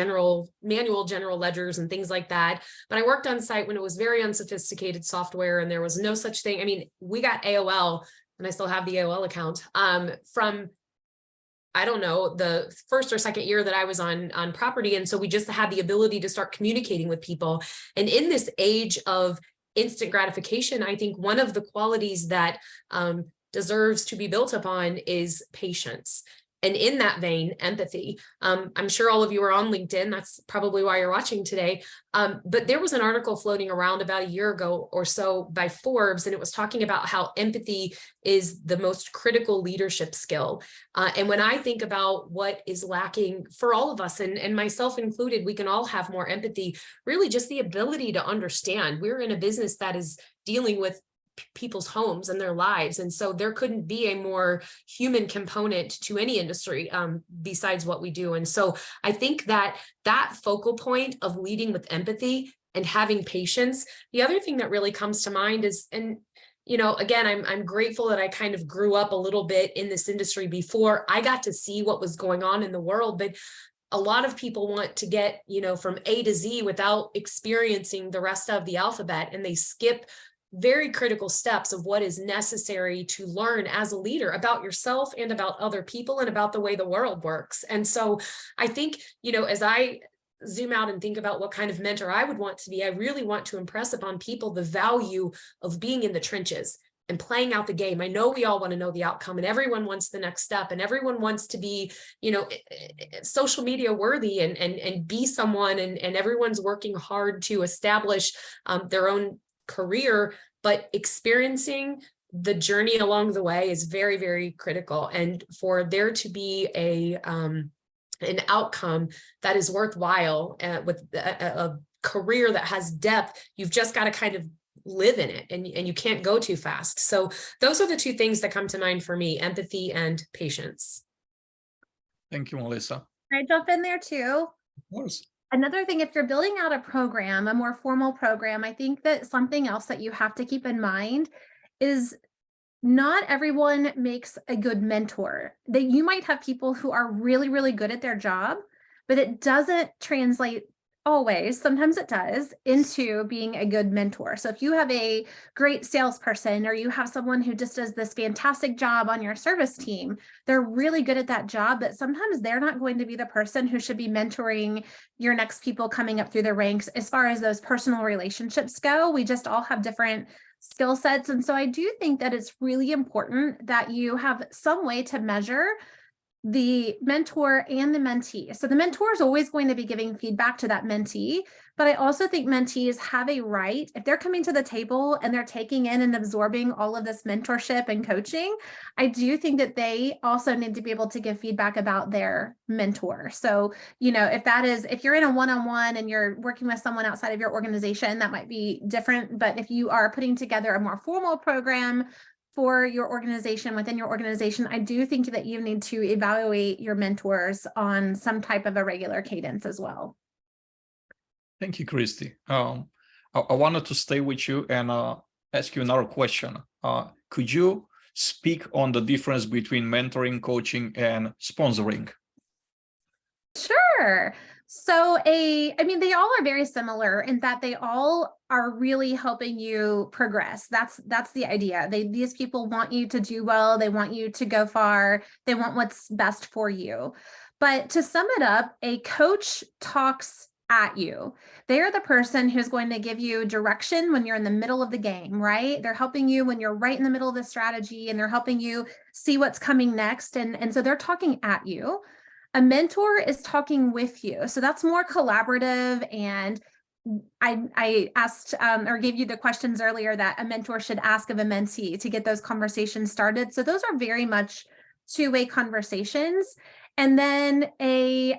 manual general ledgers and things like that, but I worked on site when it was very unsophisticated software and there was no such thing. I mean, we got AOL, and I still have the AOL account from, I don't know, the first or second year that I was on property. And so we just had the ability to start communicating with people. And in this age of instant gratification, I think one of the qualities that deserves to be built upon is patience. And in that vein, empathy. I'm sure all of you are on LinkedIn. That's probably why you're watching today. But there was an article floating around about a year ago or so by Forbes, and it was talking about how empathy is the most critical leadership skill. And when I think about what is lacking for all of us, and myself included, we can all have more empathy, really just the ability to understand. We're in a business that is dealing with people's homes and their lives. And so there couldn't be a more human component to any industry besides what we do. And so I think that that focal point of leading with empathy and having patience, the other thing that really comes to mind is, and you know, again, I'm grateful that I kind of grew up a little bit in this industry before I got to see what was going on in the world. But a lot of people want to get, you know, from A to Z without experiencing the rest of the alphabet, and they skip very critical steps of what is necessary to learn as a leader about yourself and about other people and about the way the world works. And so I think, you know, as I zoom out and think about what kind of mentor I would want to be, I really want to impress upon people the value of being in the trenches and playing out the game. I know we all want to know the outcome, and everyone wants the next step, and everyone wants to be, you know, social media worthy and be someone, and everyone's working hard to establish their own career, but experiencing the journey along the way is very, very critical. And for there to be an outcome that is worthwhile with a career that has depth, you've just got to kind of live in it, and you can't go too fast. So those are the two things that come to mind for me: empathy and patience. Thank you, Melissa. Can I jump in there too? Of course. Another thing, if you're building out a program, a more formal program, I think that something else that you have to keep in mind is not everyone makes a good mentor. That you might have people who are really, really good at their job, but it doesn't translate always, sometimes it does, into being a good mentor. So if you have a great salesperson, or you have someone who just does this fantastic job on your service team, they're really good at that job, but sometimes they're not going to be the person who should be mentoring your next people coming up through the ranks. As far as those personal relationships go, we just all have different skill sets. And so I do think that it's really important that you have some way to measure the mentor and the mentee. So the mentor is always going to be giving feedback to that mentee, but I also think mentees have a right, if they're coming to the table and they're taking in and absorbing all of this mentorship and coaching, I do think that they also need to be able to give feedback about their mentor. So, you know, if you're in a one-on-one and you're working with someone outside of your organization, that might be different. But if you are putting together a more formal program for your organization, within your organization, I do think that you need to evaluate your mentors on some type of a regular cadence as well. Thank you, Christy. I wanted to stay with you and ask you another question. Could you speak on the difference between mentoring, coaching, and sponsoring? Sure. So they all are very similar in that they all are really helping you progress. That's the idea. These people want you to do well. They want you to go far. They want what's best for you. But to sum it up, a coach talks at you. They're the person who's going to give you direction when you're in the middle of the game, right? They're helping you when you're right in the middle of the strategy, and they're helping you see what's coming next. And so they're talking at you. A mentor is talking with you. So that's more collaborative. And I asked or gave you the questions earlier that a mentor should ask of a mentee to get those conversations started. So those are very much two-way conversations. And then a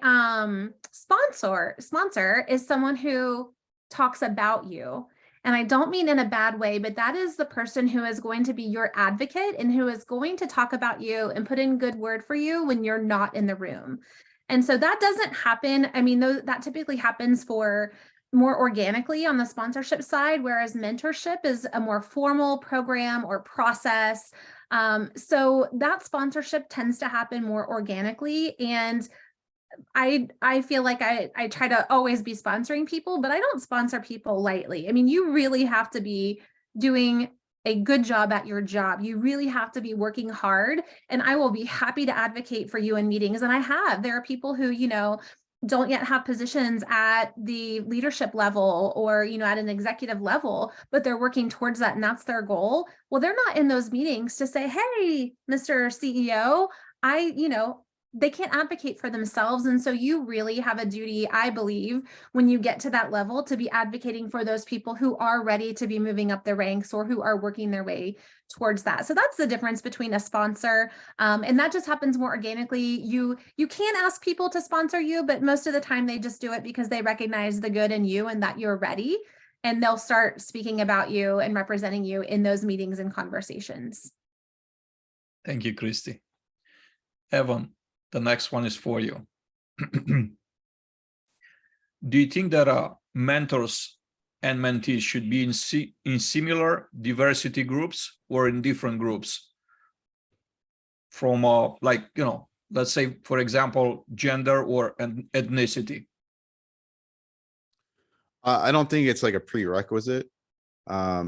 sponsor is someone who talks about you. And I don't mean in a bad way, but that is the person who is going to be your advocate and who is going to talk about you and put in good word for you when you're not in the room. And so that doesn't happen. I mean, that typically happens for more organically on the sponsorship side, whereas mentorship is a more formal program or process. So that sponsorship tends to happen more organically. And I feel like I try to always be sponsoring people, but I don't sponsor people lightly. I mean, you really have to be doing a good job at your job. You really have to be working hard, and I will be happy to advocate for you in meetings. And there are people who, you know, don't yet have positions at the leadership level or, you know, at an executive level, but they're working towards that and that's their goal. Well, they're not in those meetings to say, hey, Mr. CEO, they can't advocate for themselves. And so you really have a duty, I believe, when you get to that level, to be advocating for those people who are ready to be moving up the ranks or who are working their way towards that. So that's the difference between a sponsor. And that just happens more organically. You can ask people to sponsor you, but most of the time they just do it because they recognize the good in you and that you're ready. And they'll start speaking about you and representing you in those meetings and conversations. Thank you, Christy. Evan, the next one is for you. Do you think that mentors and mentees should be in similar diversity groups or in different groups? From like, you know, let's say, for example, gender or ethnicity. I don't think it's like a prerequisite. I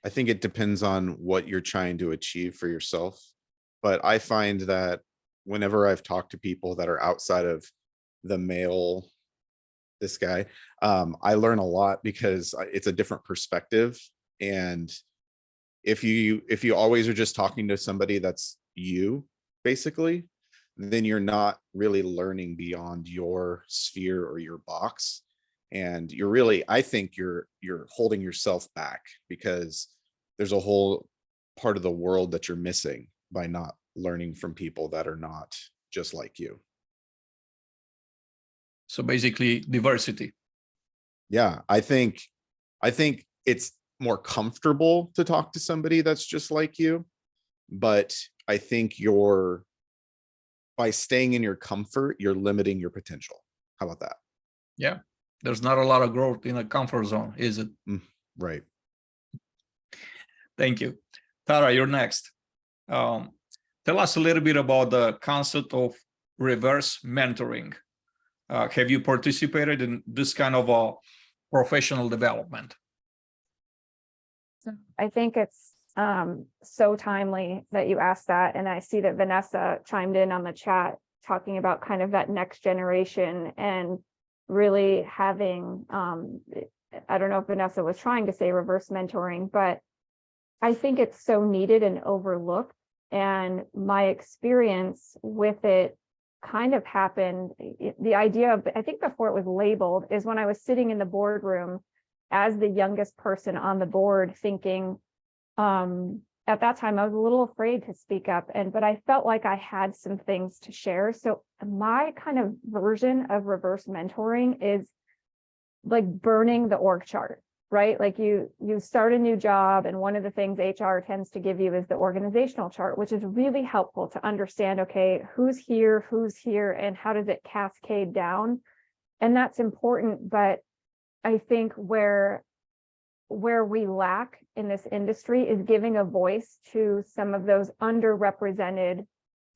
think it depends on what you're trying to achieve for yourself. But I find that whenever I've talked to people that are outside of the male, this guy, I learn a lot because it's a different perspective. And if you always are just talking to somebody that's you, basically, then you're not really learning beyond your sphere or your box. And you're really, I think you're holding yourself back because there's a whole part of the world that you're missing by not learning from people that are not just like you. So basically diversity. Yeah, I think it's more comfortable to talk to somebody that's just like you, but I think by staying in your comfort, you're limiting your potential. How about that? Yeah, there's not a lot of growth in a comfort zone, is it? Right. Thank you. Tara, you're next. Tell us a little bit about the concept of reverse mentoring. Have you participated in this kind of a professional development? I think it's so timely that you asked that. And I see that Vanessa chimed in on the chat talking about kind of that next generation and really having, I don't know if Vanessa was trying to say reverse mentoring, but I think it's so needed and overlooked. And my experience with it kind of happened, the idea of, I think before it was labeled, is when I was sitting in the boardroom as the youngest person on the board thinking, at that time, I was a little afraid to speak up, but I felt like I had some things to share. So my kind of version of reverse mentoring is like burning the org chart, right? Like you start a new job, and one of the things HR tends to give you is the organizational chart, which is really helpful to understand, okay, who's here, and how does it cascade down? And that's important, but I think where we lack in this industry is giving a voice to some of those underrepresented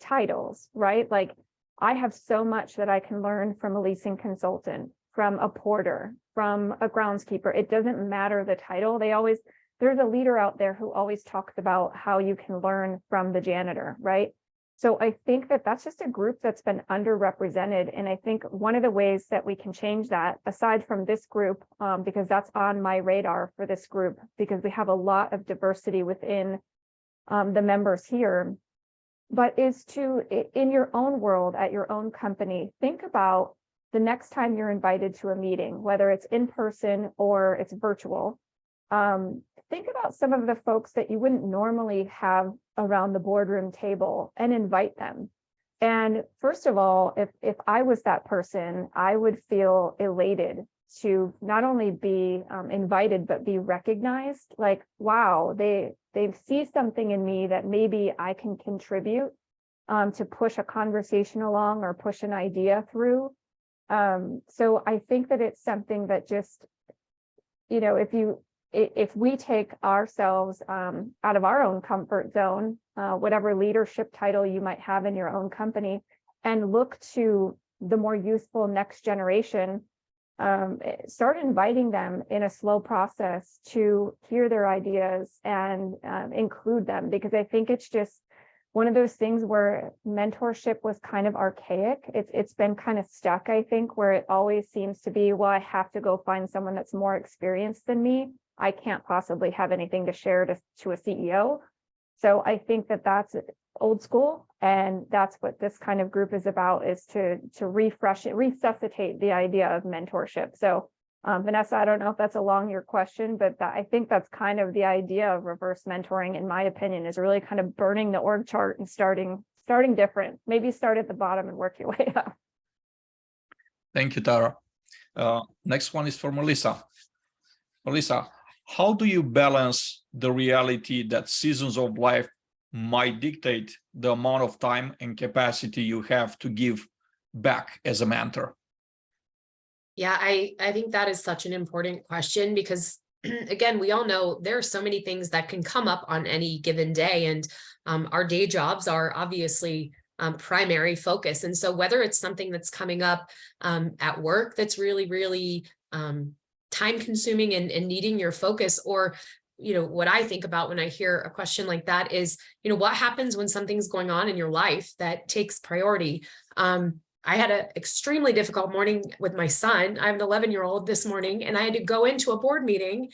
titles, right? Like I have so much that I can learn from a leasing consultant, from a porter, from a groundskeeper. It doesn't matter the title. There's a leader out there who always talks about how you can learn from the janitor, right? So I think that that's just a group that's been underrepresented. And I think one of the ways that we can change that, aside from this group, because that's on my radar for this group, because we have a lot of diversity within the members here, but is to, in your own world, at your own company, think about the next time you're invited to a meeting, whether it's in person or it's virtual. Think about some of the folks that you wouldn't normally have around the boardroom table and invite them. And first of all, if I was that person, I would feel elated to not only be invited, but be recognized. Like, wow, they see something in me that maybe I can contribute to push a conversation along or push an idea through. So I think that it's something that just, you know, if we take ourselves out of our own comfort zone, whatever leadership title you might have in your own company, and look to the more youthful next generation, start inviting them in a slow process to hear their ideas and include them, because I think it's just one of those things where mentorship was kind of archaic. It's been kind of stuck, I think, where it always seems to be, well, I have to go find someone that's more experienced than me. I can't possibly have anything to share to a CEO. So I think that that's old school. And that's what this kind of group is about, is to refresh it, resuscitate the idea of mentorship. So Vanessa, I don't know if that's along your question, but I think that's kind of the idea of reverse mentoring, in my opinion, is really kind of burning the org chart and starting different. Maybe start at the bottom and work your way up. Thank you, Tara. Next one is for Melissa. Melissa, how do you balance the reality that seasons of life might dictate the amount of time and capacity you have to give back as a mentor? Yeah, I think that is such an important question because, again, we all know there are so many things that can come up on any given day, and our day jobs are obviously primary focus. And so whether it's something that's coming up at work that's really, really time consuming and needing your focus, or what I think about when I hear a question like that is, what happens when something's going on in your life that takes priority? I had an extremely difficult morning with my son. I have an 11-year-old this morning, and I had to go into a board meeting,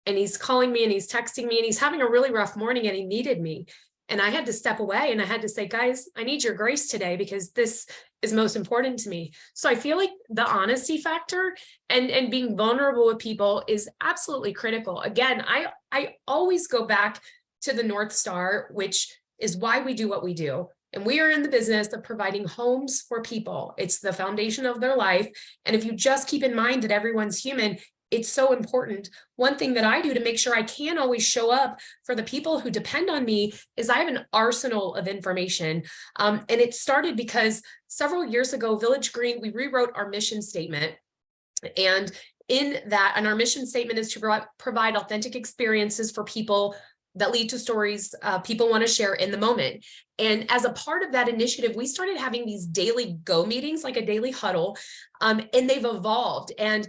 and he's calling me and he's texting me and he's having a really rough morning and he needed me. And I had to step away and I had to say, guys, I need your grace today because this is most important to me. So I feel like the honesty factor and being vulnerable with people is absolutely critical. Again, I always go back to the North Star, which is why we do what we do. And we are in the business of providing homes for people. It's the foundation of their life. And if you just keep in mind that everyone's human, it's so important. One thing that I do to make sure I can always show up for the people who depend on me is I have an arsenal of information. And it started because several years ago, Village Green, we rewrote our mission statement. And our mission statement is to provide authentic experiences for people that lead to stories people want to share in the moment. And as a part of that initiative, we started having these daily go meetings, like a daily huddle, and they've evolved. And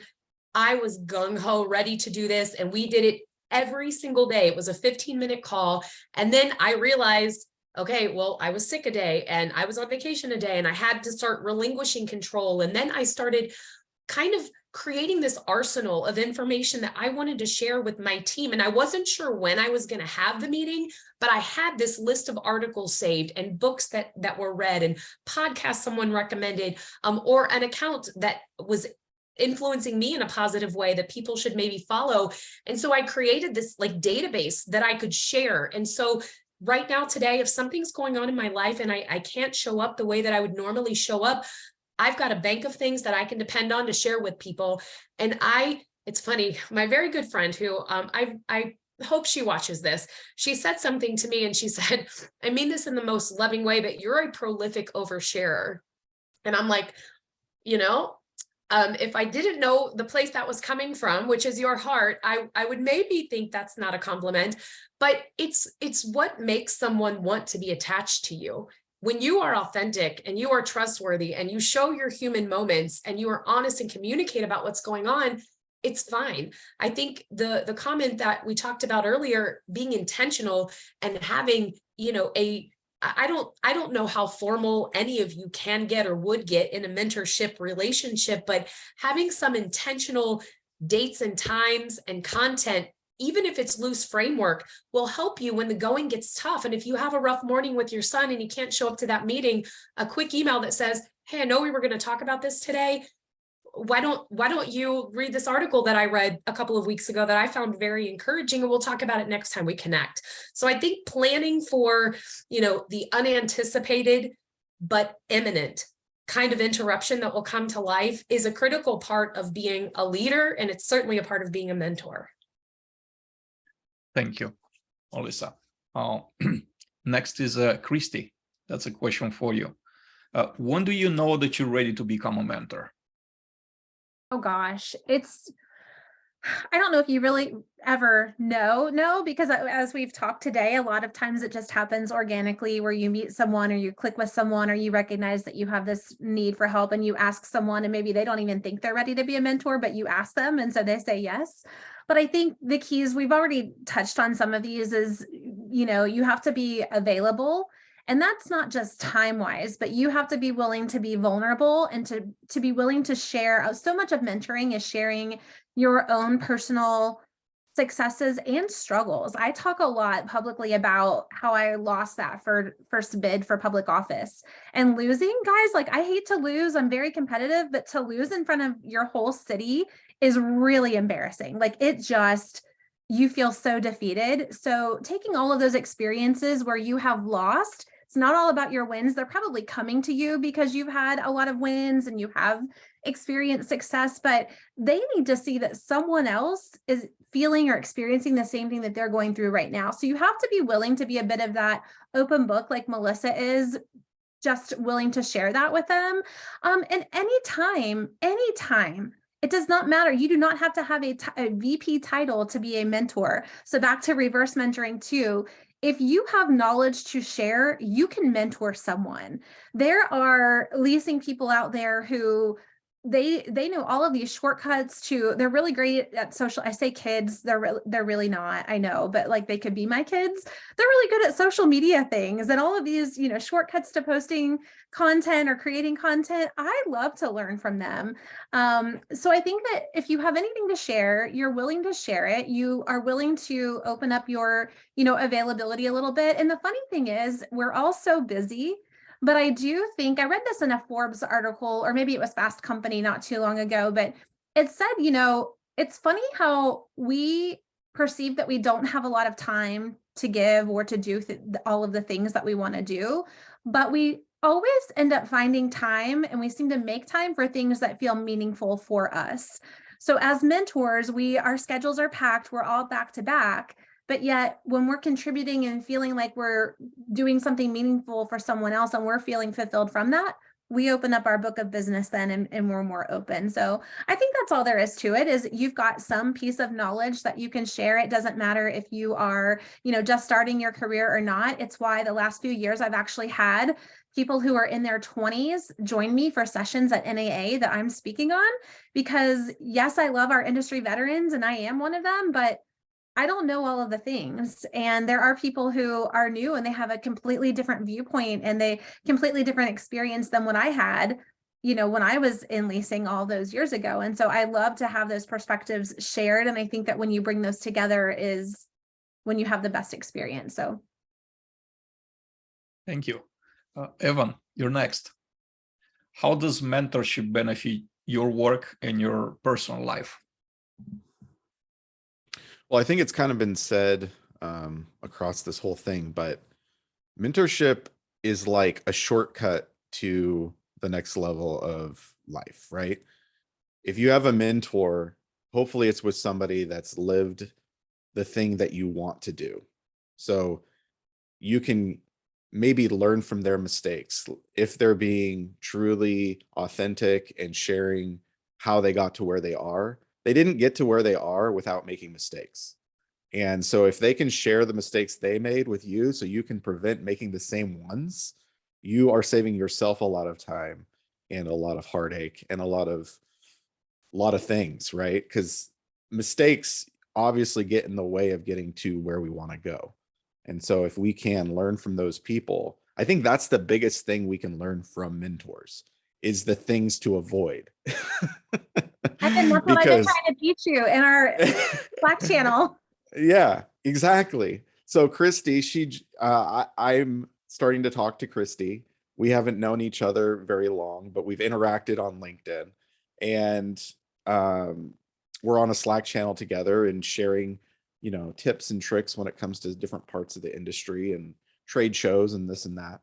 I was gung-ho ready to do this, and we did it every single day. It was a 15-minute call. And then I realized, okay, well, I was sick a day and I was on vacation a day, and I had to start relinquishing control. And then I started kind of creating this arsenal of information that I wanted to share with my team. And I wasn't sure when I was going to have the meeting, but I had this list of articles saved and books that were read and podcasts someone recommended, or an account that was influencing me in a positive way that people should maybe follow. And so I created this database that I could share. And so right now, today, if something's going on in my life and I can't show up the way that I would normally show up, I've got a bank of things that I can depend on to share with people. And it's funny, my very good friend who I hope she watches this, she said something to me and she said, I mean this in the most loving way, but you're a prolific oversharer. And I'm like, if I didn't know the place that was coming from, which is your heart, I would maybe think that's not a compliment, but it's what makes someone want to be attached to you. When you are authentic and you are trustworthy and you show your human moments and you are honest and communicate about what's going on, it's fine. I think the comment that we talked about earlier, being intentional and having, I don't know how formal any of you can get or would get in a mentorship relationship, but having some intentional dates and times and content, even if it's loose framework, will help you when the going gets tough. And if you have a rough morning with your son and he can't show up to that meeting, a quick email that says, hey, I know we were going to talk about this today. Why don't you read this article that I read a couple of weeks ago that I found very encouraging, and we'll talk about it next time we connect. So I think planning for, the unanticipated but imminent kind of interruption that will come to life is a critical part of being a leader, and it's certainly a part of being a mentor. Thank you, Melissa. Next is Christy. That's a question for you. When do you know that you're ready to become a mentor? Oh gosh, I don't know if you really ever know, because as we've talked today, a lot of times it just happens organically where you meet someone or you click with someone or you recognize that you have this need for help and you ask someone and maybe they don't even think they're ready to be a mentor, but you ask them and so they say yes. But I think the keys, we've already touched on some of these, is, you have to be available. And that's not just time-wise, but you have to be willing to be vulnerable and to be willing to share. So much of mentoring is sharing your own personal successes and struggles. I talk a lot publicly about how I lost that first bid for public office, and losing, guys, like I hate to lose. I'm very competitive, but to lose in front of your whole city is really embarrassing. Like it just, you feel so defeated. So taking all of those experiences where you have lost, it's not all about your wins. They're probably coming to you because you've had a lot of wins and you have experienced success, but they need to see that someone else is feeling or experiencing the same thing that they're going through right now. So you have to be willing to be a bit of that open book, like Melissa is, just willing to share that with them. And anytime, it does not matter. You do not have to have a VP title to be a mentor. So back to reverse mentoring too. If you have knowledge to share, you can mentor someone. There are leasing people out there who they know all of these shortcuts to, they're really great at social. I say kids, they're really not, I know, but like they could be my kids. They're really good at social media things and all of these, shortcuts to posting content or creating content. I love to learn from them. So I think that if you have anything to share, you're willing to share it. You are willing to open up your, availability a little bit. And the funny thing is, we're all so busy. But I do think, I read this in a Forbes article, or maybe it was Fast Company not too long ago, but it said, it's funny how we perceive that we don't have a lot of time to give or to do all of the things that we want to do, but we always end up finding time, and we seem to make time for things that feel meaningful for us. So as mentors, our schedules are packed, we're all back to back. But yet when we're contributing and feeling like we're doing something meaningful for someone else and we're feeling fulfilled from that, we open up our book of business then and we're more open. So I think that's all there is to it, is you've got some piece of knowledge that you can share. It doesn't matter if you are, just starting your career or not. It's why the last few years I've actually had people who are in their 20s join me for sessions at NAA that I'm speaking on, because yes, I love our industry veterans and I am one of them, but I don't know all of the things. And there are people who are new and they have a completely different viewpoint and they completely different experience than what I had, when I was in leasing all those years ago. And so I love to have those perspectives shared. And I think that when you bring those together is when you have the best experience. So. Thank you. Evan, you're next. How does mentorship benefit your work and your personal life? Well, I think it's kind of been said across this whole thing, but mentorship is like a shortcut to the next level of life, right? If you have a mentor, hopefully it's with somebody that's lived the thing that you want to do. So you can maybe learn from their mistakes if they're being truly authentic and sharing how they got to where they are. They didn't get to where they are without making mistakes. And so if they can share the mistakes they made with you so you can prevent making the same ones, you are saving yourself a lot of time and a lot of heartache and a lot of things, right? Because mistakes obviously get in the way of getting to where we want to go. And so if we can learn from those people, I think that's the biggest thing we can learn from mentors, is the things to avoid. And that's what I've been trying to teach you in our Slack channel. Yeah, exactly. So Christy, I'm starting to talk to Christy. We haven't known each other very long, but we've interacted on LinkedIn, and we're on a Slack channel together and sharing, tips and tricks when it comes to different parts of the industry and trade shows and this and that.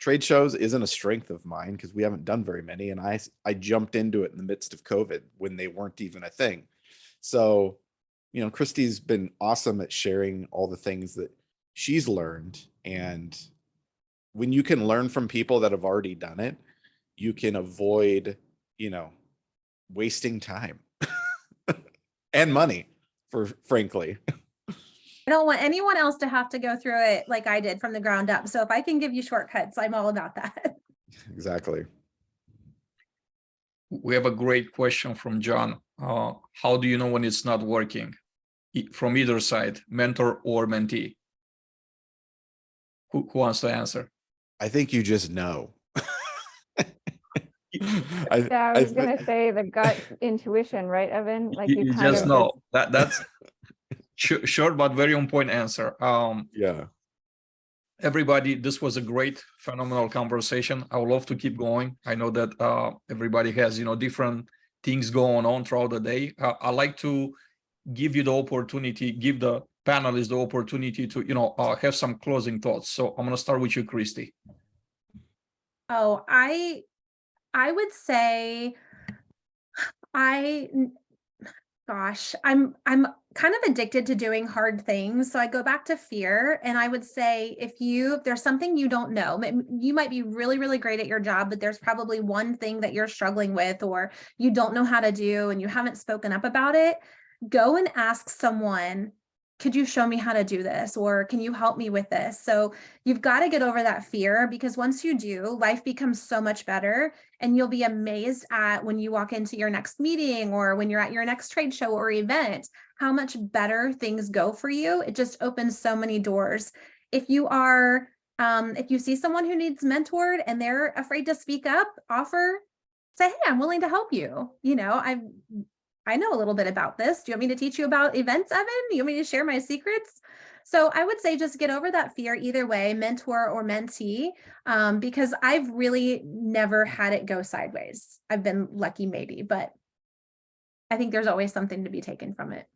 Trade shows isn't a strength of mine because we haven't done very many. And I jumped into it in the midst of COVID when they weren't even a thing. So, Christy's been awesome at sharing all the things that she's learned. And when you can learn from people that have already done it, you can avoid, wasting time and money, frankly. I don't want anyone else to have to go through it like I did from the ground up. So if I can give you shortcuts, I'm all about that. Exactly. We have a great question from John. How do you know when it's not working? From either side, mentor or mentee? Who wants to answer? I think you just know. I was going to say the gut intuition, right, Evan? Like you kind just of know. That's Short but very on point answer. Yeah. Everybody, this was a great, phenomenal conversation. I would love to keep going. I know that everybody has, different things going on throughout the day. I like to give you the opportunity, give the panelists the opportunity to, have some closing thoughts. So I'm going to start with you, Christy. Oh, I would say gosh, I'm kind of addicted to doing hard things. So I go back to fear, and I would say if there's something you don't know, you might be really, really great at your job, but there's probably one thing that you're struggling with or you don't know how to do and you haven't spoken up about it. Go and ask someone, could you show me how to do this? Or can you help me with this? So you've got to get over that fear, because once you do, life becomes so much better. And you'll be amazed at when you walk into your next meeting or when you're at your next trade show or event, how much better things go for you. It just opens so many doors. If you see someone who needs mentored and they're afraid to speak up, say, hey, I'm willing to help you. I know a little bit about this. Do you want me to teach you about events, Evan? Do you want me to share my secrets? So I would say just get over that fear either way, mentor or mentee, because I've really never had it go sideways. I've been lucky maybe, but I think there's always something to be taken from it.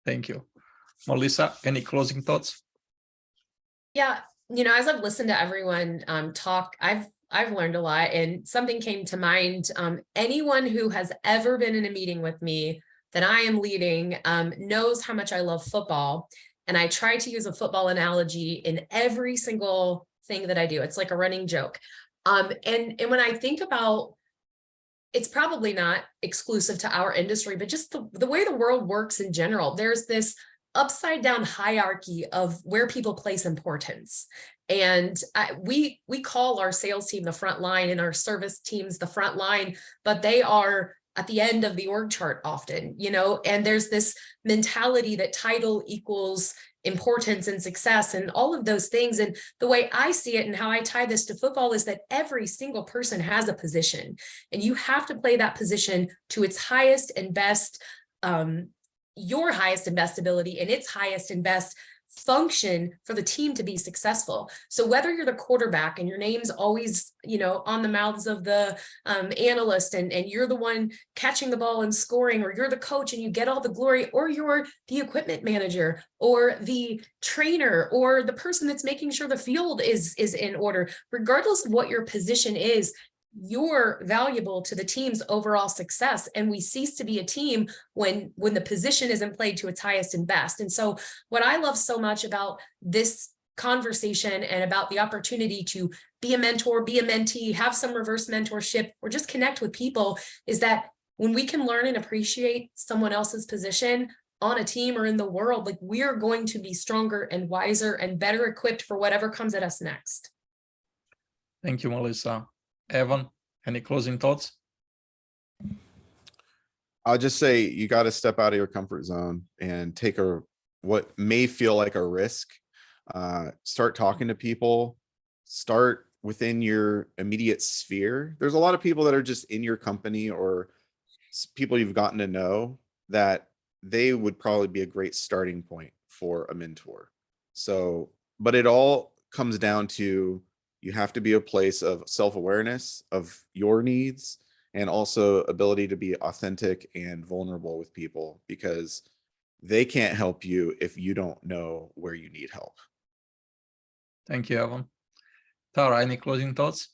Thank you. Melissa, any closing thoughts? Yeah, as I've listened to everyone talk, I've learned a lot, and something came to mind. Anyone who has ever been in a meeting with me that I am leading knows how much I love football. And I try to use a football analogy in every single thing that I do. It's like a running joke. And when I think about, it's probably not exclusive to our industry, but just the way the world works in general, there's this upside down hierarchy of where people place importance. And we call our sales team the front line and our service teams the front line, but they are at the end of the org chart often, and there's this mentality that title equals importance and success and all of those things. And the way I see it and how I tie this to football is that every single person has a position, and you have to play that position to its highest and best, your highest and best ability and its highest and best function for the team to be successful. So whether you're the quarterback and your name's always, on the mouths of the analyst and you're the one catching the ball and scoring, or you're the coach and you get all the glory, or you're the equipment manager or the trainer or the person that's making sure the field is in order, regardless of what your position is, you're valuable to the team's overall success. And we cease to be a team when the position isn't played to its highest and best. And so what I love so much about this conversation and about the opportunity to be a mentor, be a mentee, have some reverse mentorship, or just connect with people is that when we can learn and appreciate someone else's position on a team or in the world, like, we're going to be stronger and wiser and better equipped for whatever comes at us next. Thank you, Melissa. Evan, any closing thoughts? I'll just say you got to step out of your comfort zone and take what may feel like a risk. Start talking to people, start within your immediate sphere. There's a lot of people that are just in your company or people you've gotten to know that they would probably be a great starting point for a mentor. So, but it all comes down to, you have to be a place of self-awareness of your needs and also ability to be authentic and vulnerable with people, because they can't help you if you don't know where you need help. Thank you, Evan. Tara, any closing thoughts?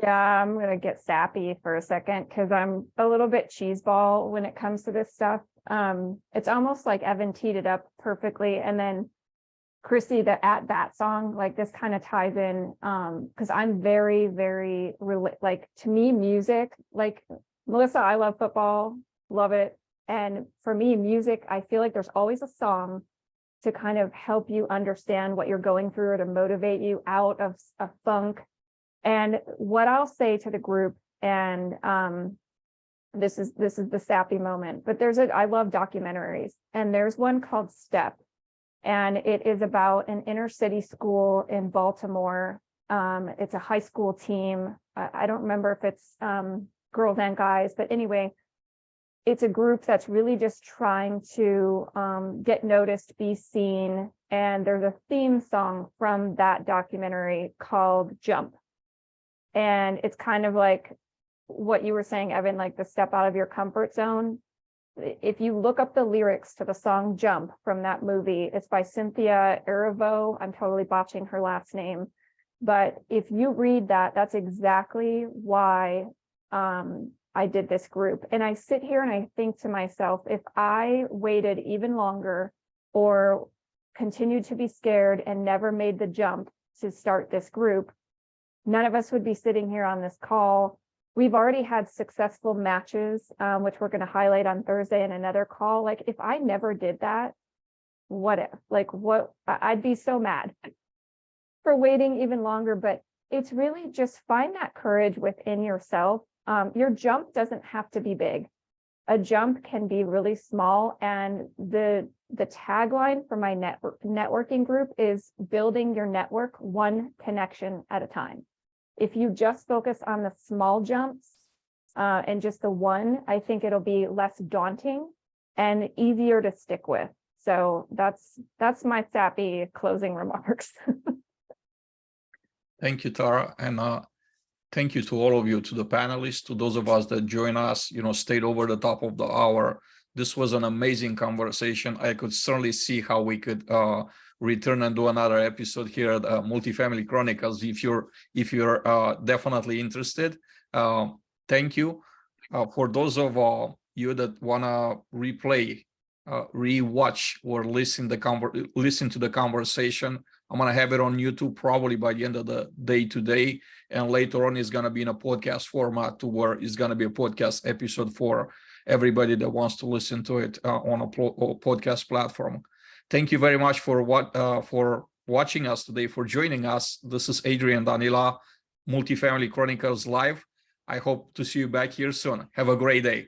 Yeah, I'm going to get sappy for a second because I'm a little bit cheeseball when it comes to this stuff. It's almost like Evan teed it up perfectly. And then Christy, that song, like, this kind of ties in, because I'm very, very, like, to me, music, like Melissa, I love football, love it. And for me, music, I feel like there's always a song to kind of help you understand what you're going through or to motivate you out of a funk. And what I'll say to the group, and this is the sappy moment, but I love documentaries, and there's one called Step. And it is about an inner city school in Baltimore. It's a high school team. I don't remember if it's girls and guys, but anyway, it's a group that's really just trying to get noticed, be seen. And there's a theme song from that documentary called Jump. And it's kind of like what you were saying, Evan, like the step out of your comfort zone. If you look up the lyrics to the song Jump from that movie, it's by Cynthia Erivo. I'm totally botching her last name. But if you read that, that's exactly why I did this group. And I sit here and I think to myself, if I waited even longer or continued to be scared and never made the jump to start this group, none of us would be sitting here on this call. We've already had successful matches, which we're going to highlight on Thursday in another call. Like, if I never did that, what if? Like, what? I'd be so mad for waiting even longer. But it's really just find that courage within yourself. Your jump doesn't have to be big. A jump can be really small. And the tagline for my networking group is building your network one connection at a time. If you just focus on the small jumps and just the one, I think it'll be less daunting and easier to stick with. So that's my sappy closing remarks. Thank you, Tara. And thank you to all of you, to the panelists, to those of us that join us, stayed over the top of the hour. This was an amazing conversation. I could certainly see how we could return and do another episode here at Multifamily Chronicles if you're definitely interested. Thank you. For those of you that want to replay, rewatch, or listen to the conversation, I'm going to have it on YouTube probably by the end of the day today. And later on, it's going to be in a podcast format to where it's going to be a podcast episode for everybody that wants to listen to it on a podcast platform. Thank you very much for watching us today, for joining us. This is Adrian Danila, Multifamily Chronicles Live. I hope to see you back here soon. Have a great day.